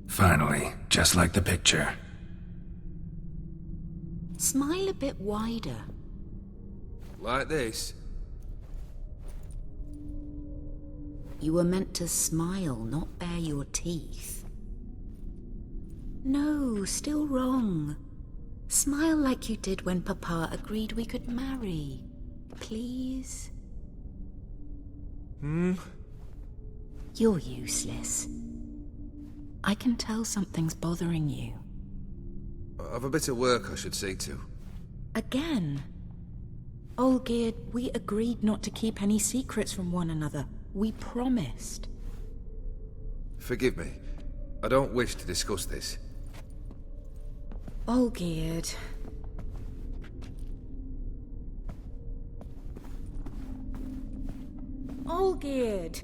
Finally, just like the picture. Smile a bit wider. Like this? You were meant to smile, not bare your teeth. No, still wrong. Smile like you did when Papa agreed we could marry. Please? You're useless. I can tell something's bothering you. I've a bit of work I should see to. Again? Olgierd, we agreed not to keep any secrets from one another. We promised. Forgive me. I don't wish to discuss this. Olgierd. Olgierd!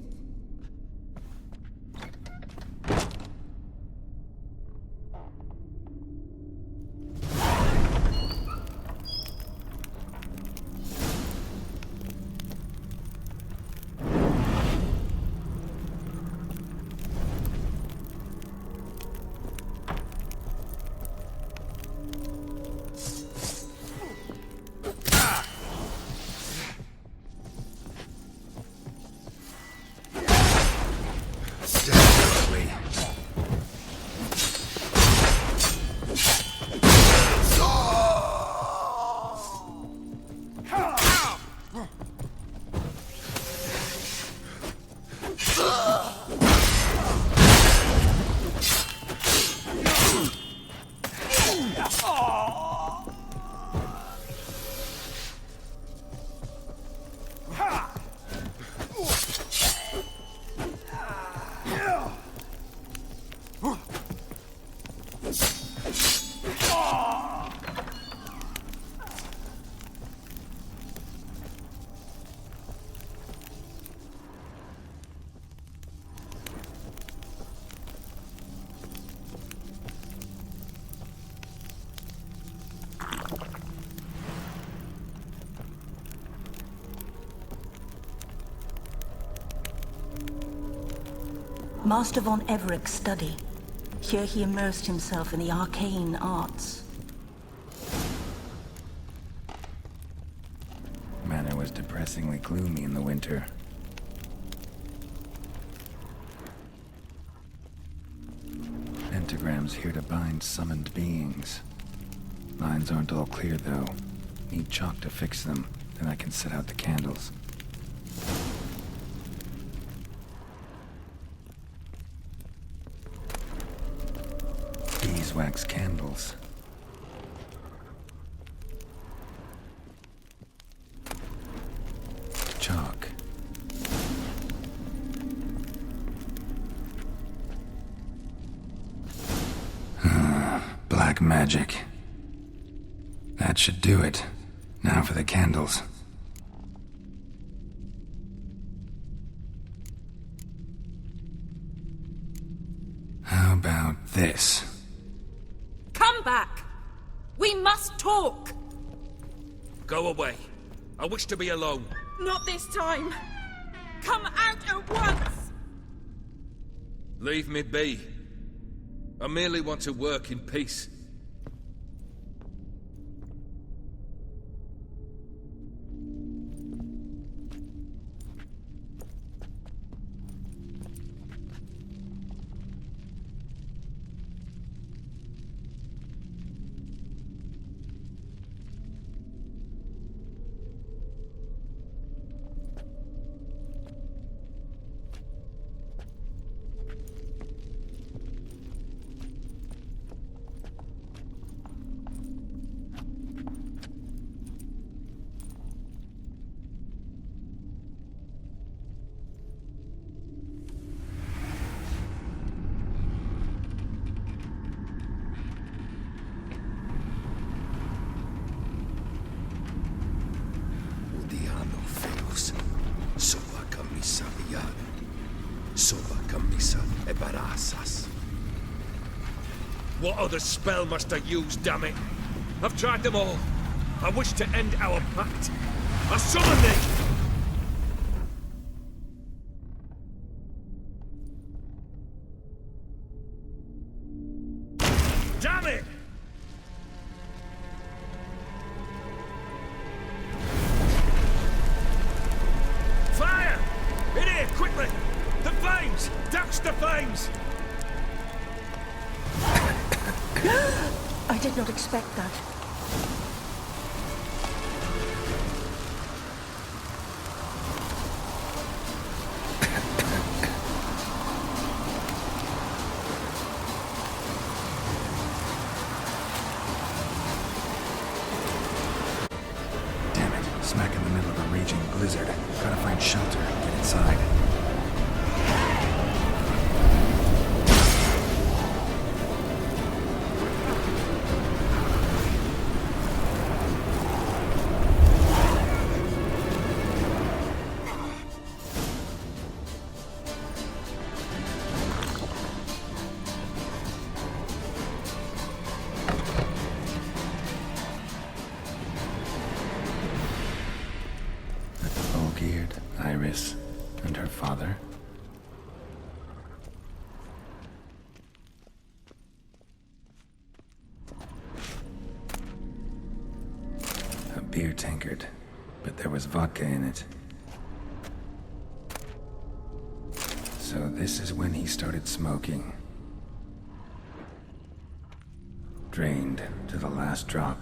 Master von Everett's study. Here he immersed himself in the arcane arts. Manor was depressingly gloomy in the winter. Pentagrams here to bind summoned beings. Lines aren't all clear, though. Need chalk to fix them, then I can set out the candles. Beeswax candles. Chalk. Black magic. That should do it. Now for the candles. How about this? Come back! We must talk! Go away. I wish to be alone. Not this time! Come out at once! Leave me be. I merely want to work in peace. What other spell must I use, damn it? I've tried them all. I wish to end our pact. I summon thee! Damn it! Fire! In here, quickly! The flames! Douse the flames! I did not expect that. Damn it, smack in the middle of a raging blizzard. Gotta find shelter, get inside. Iris and her father. A beer tankard, but there was vodka in it. So this is when he started smoking. Drained to the last drop.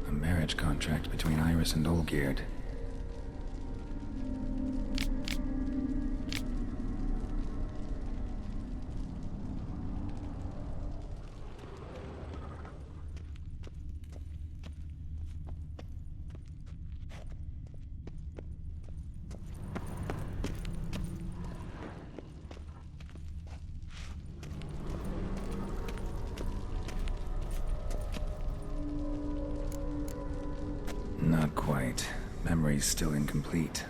A marriage contract between Iris and Olgierd. Not quite. Memory's still incomplete.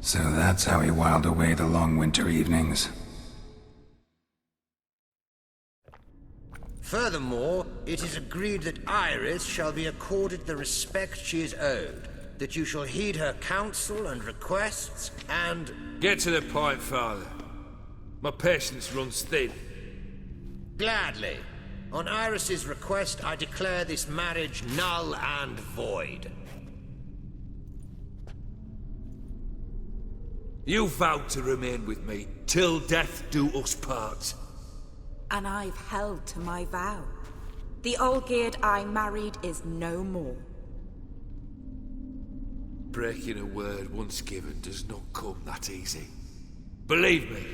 So that's how he whiled away the long winter evenings. Furthermore, it is agreed that Iris shall be accorded the respect she is owed, that you shall heed her counsel and requests, and... Get to the point, Father. My patience runs thin. Gladly. On Iris's request, I declare this marriage null and void. You vowed to remain with me till death do us part. And I've held to my vow. The Olgierd I married is no more. Breaking a word once given does not come that easy. Believe me.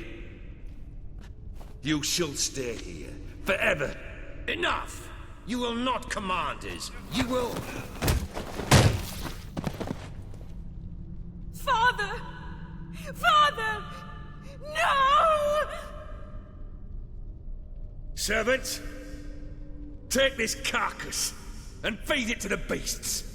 You shall stay here, forever. Enough! You will not command us. You will... Father! Father! No! Servants, take this carcass and feed it to the beasts.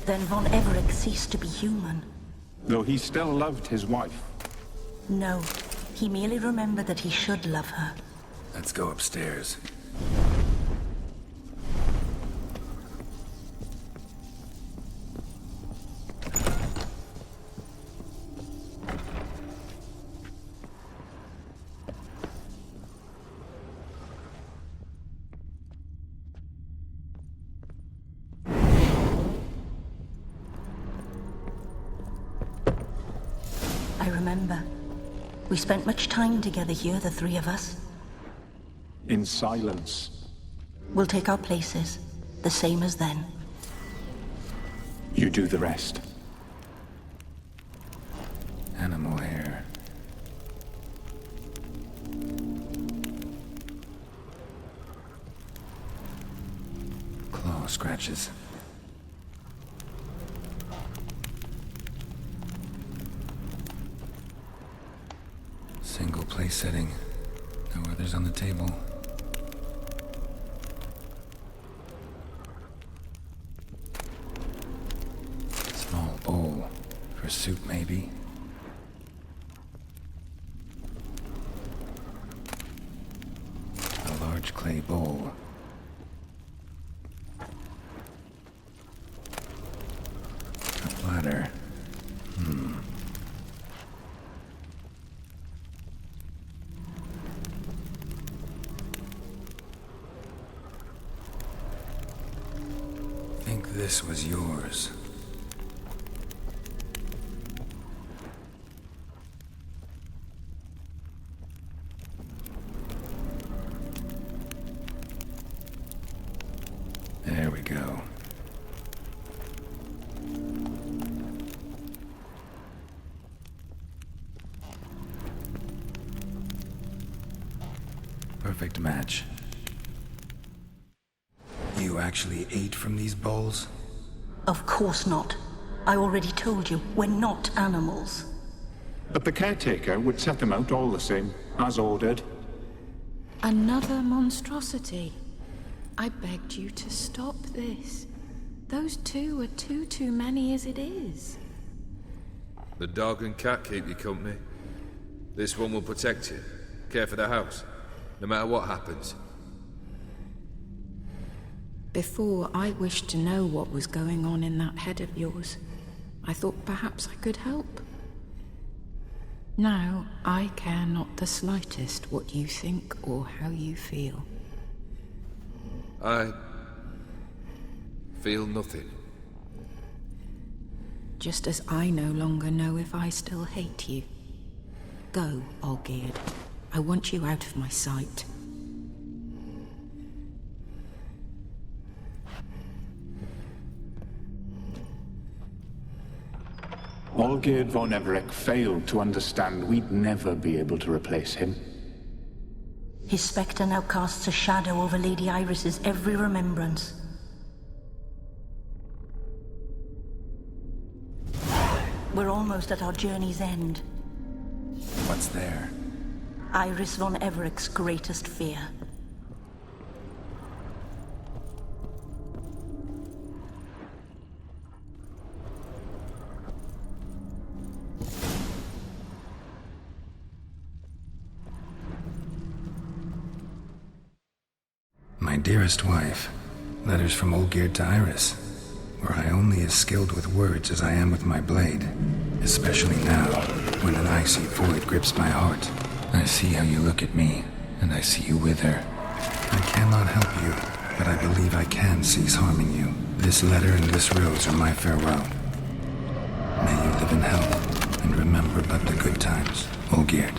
Then Von Everett ceased to be human. Though he still loved his wife. No, he merely remembered that he should love her. Let's go upstairs. I remember. We spent much time together here, the three of us. In silence. We'll take our places, the same as then. You do the rest. Animal hair. Claw scratches. Single place setting. No others on the table. Small bowl. For soup, maybe. A large clay bowl. A platter. This was yours. There we go. Perfect match. You actually ate from these bowls? Of course not. I already told you, we're not animals. But the caretaker would set them out all the same, as ordered. Another monstrosity. I begged you to stop this. Those two are too many as it is. The dog and cat keep you company. This one will protect you, care for the house, no matter what happens. Before, I wished to know what was going on in that head of yours. I thought perhaps I could help. Now, I care not the slightest what you think or how you feel. I feel nothing. Just as I no longer know if I still hate you. Go, Olgierd. I want you out of my sight. Olgierd von Everec failed to understand we'd never be able to replace him. His spectre now casts a shadow over Lady Iris's every remembrance. We're almost at our journey's end. What's there? Iris von Everec's greatest fear. My dearest wife, letters from Olgierd to Iris. Were I only as skilled with words as I am with my blade, especially now, when an icy void grips my heart. I see how you look at me, and I see you with her. I cannot help you, but I believe I can cease harming you. This letter and this rose are my farewell. May you live in health, and remember but the good times, Olgierd.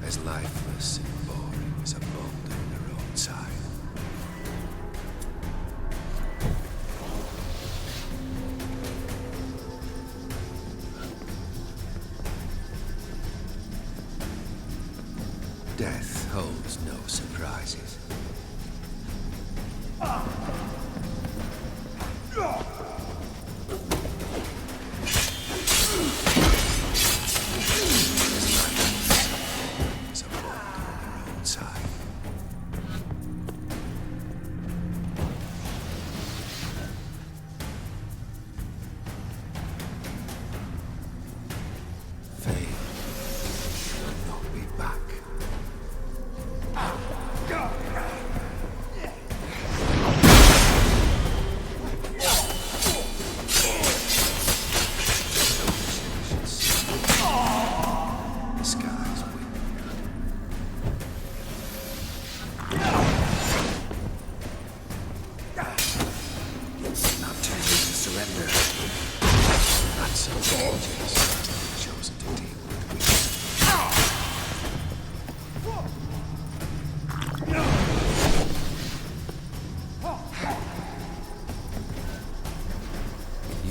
As lifeless and boring as a boulder in the roadside. Death holds no surprises.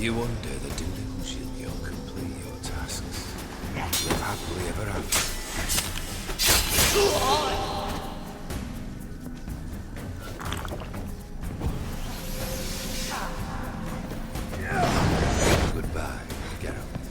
You under the delusion you'll complete your tasks. Live happily ever after. Goodbye, Geralt.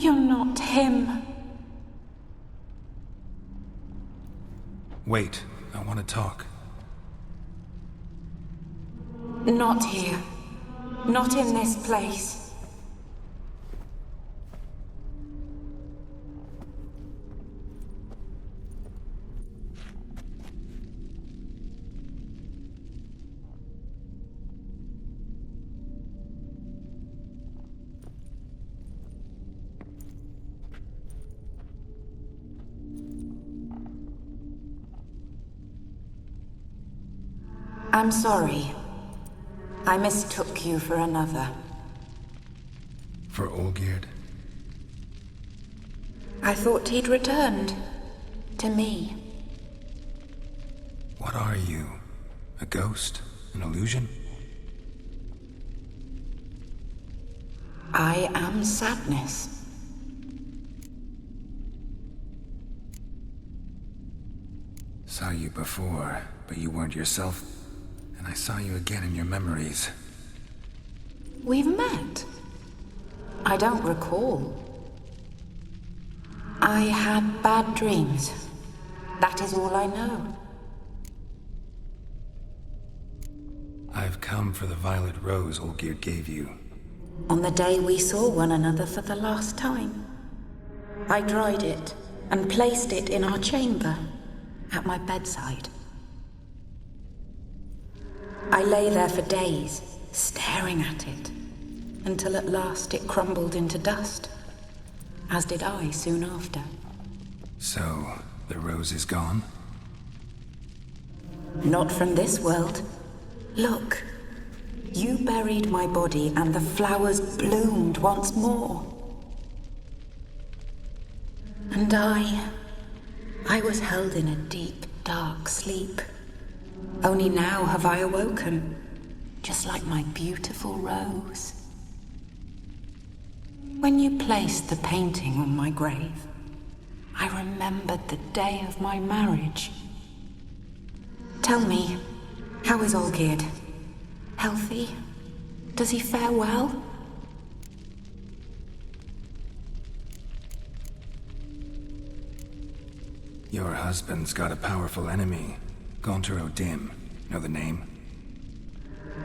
You're not him. Wait, I want to talk. Not here. Not in this place. I'm sorry. I mistook you for another. For Olgierd? I thought he'd returned. To me. What are you? A ghost? An illusion? I am sadness. Saw you before, but you weren't yourself. And I saw you again in your memories. We've met. I don't recall. I had bad dreams. That is all I know. I've come for the violet rose Olgierd gave you. On the day we saw one another for the last time, I dried it and placed it in our chamber, at my bedside. I lay there for days, staring at it, until at last it crumbled into dust, as did I soon after. So, the rose is gone? Not from this world. Look, you buried my body and the flowers bloomed once more. And I was held in a deep, dark sleep. Only now have I awoken, just like my beautiful rose. When you placed the painting on my grave, I remembered the day of my marriage. Tell me, how is Olgierd? Healthy? Does he fare well? Your husband's got a powerful enemy. Gaunter O'Dim. Know the name?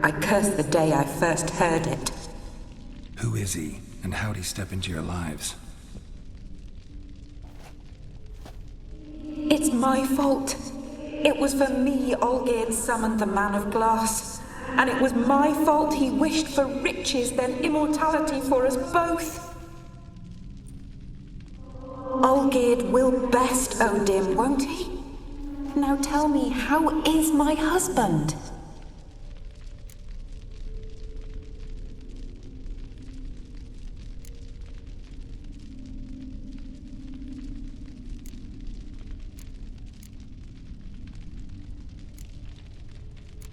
I curse the day I first heard it. Who is he, and how'd he step into your lives? It's my fault. It was for me Olgierd summoned the Man of Glass. And it was my fault he wished for riches, then immortality for us both. Olgierd will best O'Dim, won't he? Now tell me, how is my husband?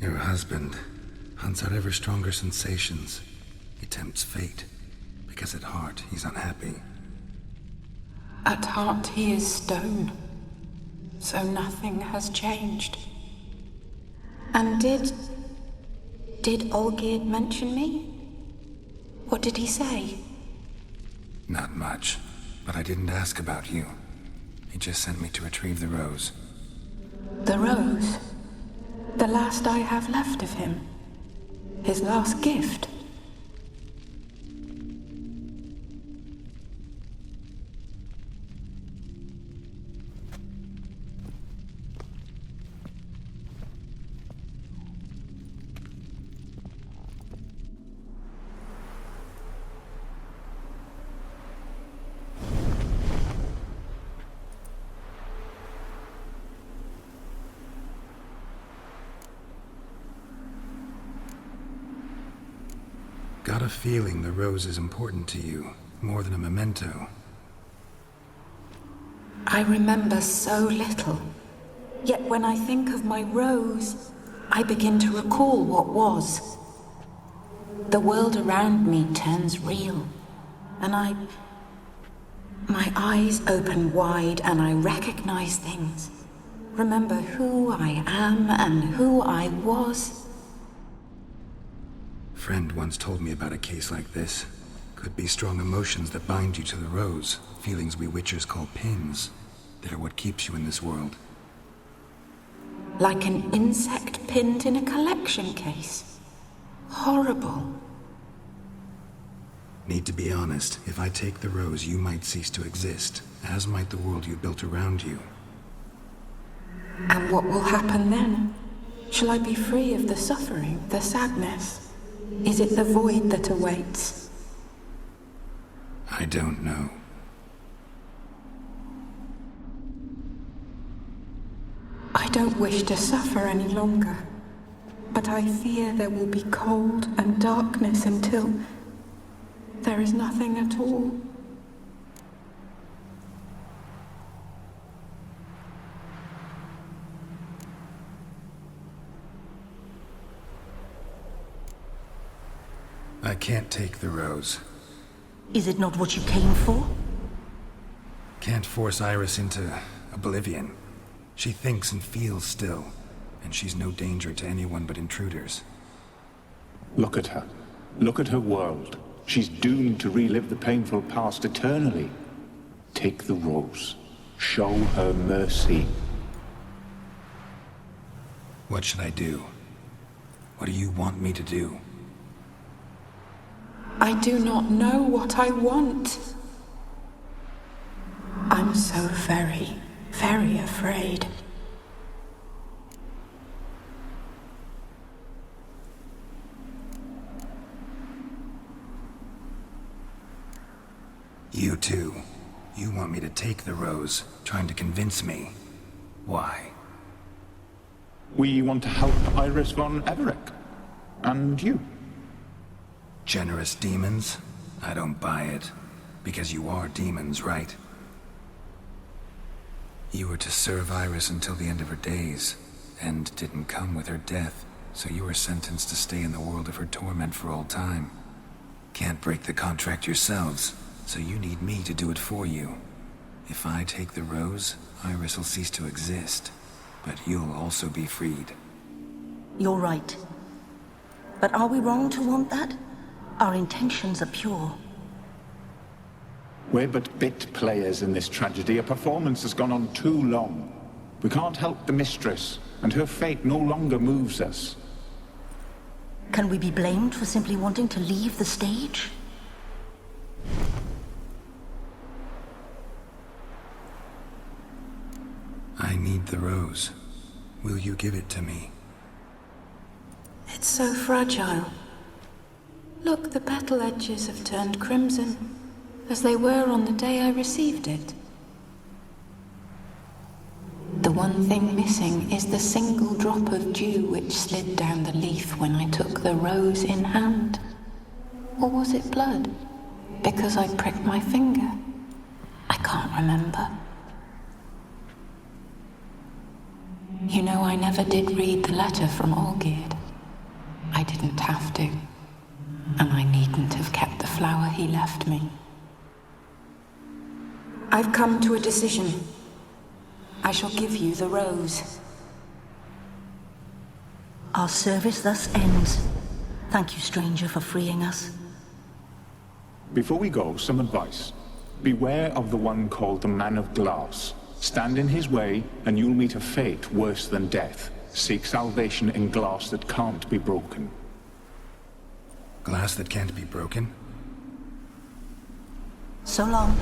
Your husband hunts out ever stronger sensations. He tempts fate, because at heart he's unhappy. At heart he is stone. So nothing has changed. And did Olgierd mention me? What did he say? Not much, but I didn't ask about you. He just sent me to retrieve the rose. The rose? The last I have left of him? His last gift? Got a feeling the rose is important to you, more than a memento. I remember so little. Yet when I think of my rose, I begin to recall what was. The world around me turns real, and my eyes open wide and I recognize things. Remember who I am and who I was. Friend once told me about a case like this. Could be strong emotions that bind you to the rose. Feelings we witchers call pins. They're what keeps you in this world. Like an insect pinned in a collection case. Horrible. Need to be honest. If I take the rose, you might cease to exist, as might the world you built around you. And what will happen then? Shall I be free of the suffering, the sadness? Is it the void that awaits? I don't know. I don't wish to suffer any longer, but I fear there will be cold and darkness until there is nothing at all. I can't take the rose. Is it not what you came for? Can't force Iris into oblivion. She thinks and feels still, and she's no danger to anyone but intruders. Look at her. Look at her world. She's doomed to relive the painful past eternally. Take the rose. Show her mercy. What should I do? What do you want me to do? I do not know what I want. I'm so very, very afraid. You too. You want me to take the rose, trying to convince me. Why? We want to help Iris von Everec. And you. Generous demons? I don't buy it. Because you are demons, right? You were to serve Iris until the end of her days. End didn't come with her death, so you were sentenced to stay in the world of her torment for all time. Can't break the contract yourselves, so you need me to do it for you. If I take the rose, Iris will cease to exist, but you'll also be freed. You're right. But are we wrong to want that? Our intentions are pure. We're but bit players in this tragedy. A performance has gone on too long. We can't help the mistress, and her fate no longer moves us. Can we be blamed for simply wanting to leave the stage? I need the rose. Will you give it to me? It's so fragile. Look, the petal edges have turned crimson, as they were on the day I received it. The one thing missing is the single drop of dew which slid down the leaf when I took the rose in hand. Or was it blood? Because I pricked my finger? I can't remember. You know, I never did read the letter from Olgierd. I didn't have to. And I needn't have kept the flower he left me. I've come to a decision. I shall give you the rose. Our service thus ends. Thank you, stranger, for freeing us. Before we go, some advice. Beware of the one called the Man of Glass. Stand in his way, and you'll meet a fate worse than death. Seek salvation in glass that can't be broken. Glass that can't be broken? So long.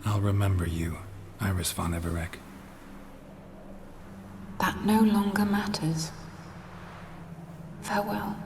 I'll remember you, Iris von Everec. That no longer matters. Farewell.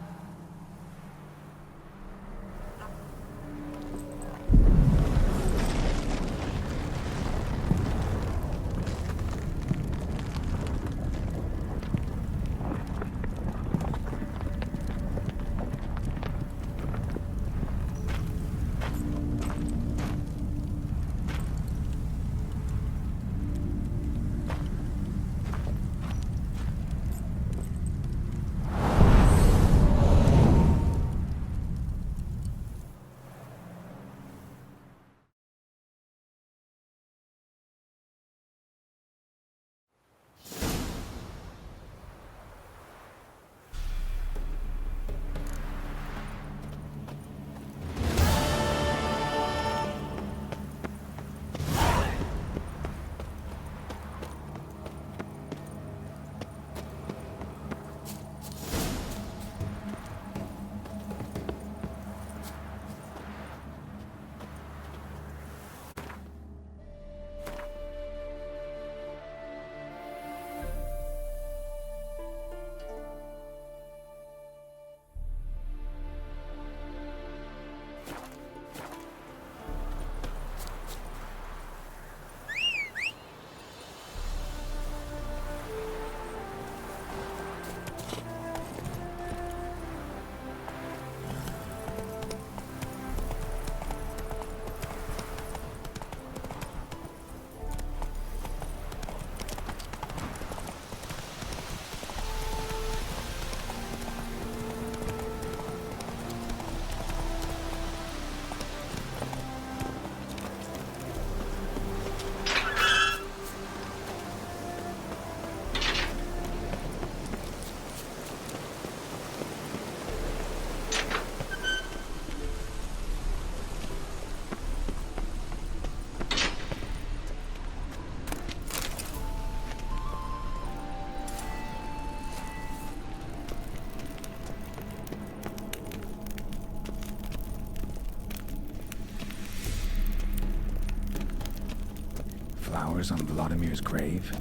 flowers on Vladimir's grave?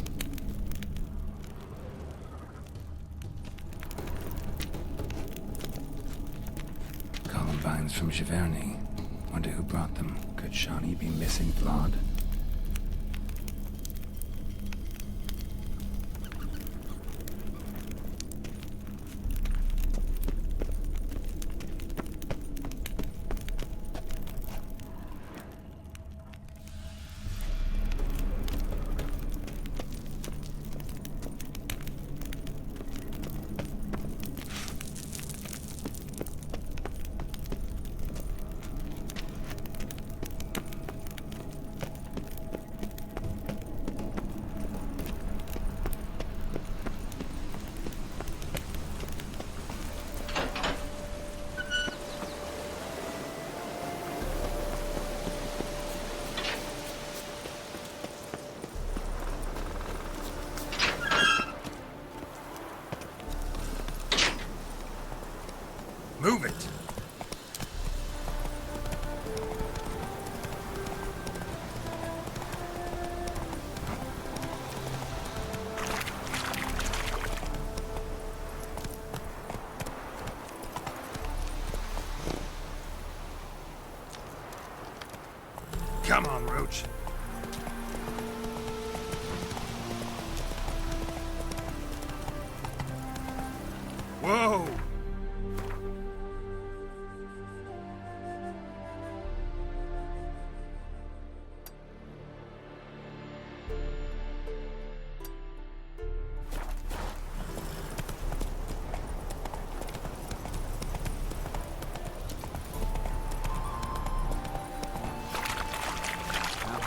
Columbines from Giverny. Wonder who brought them. Could Shawnee be missing Vlad? Move it! Come on, Roach. Whoa!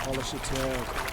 Polish it.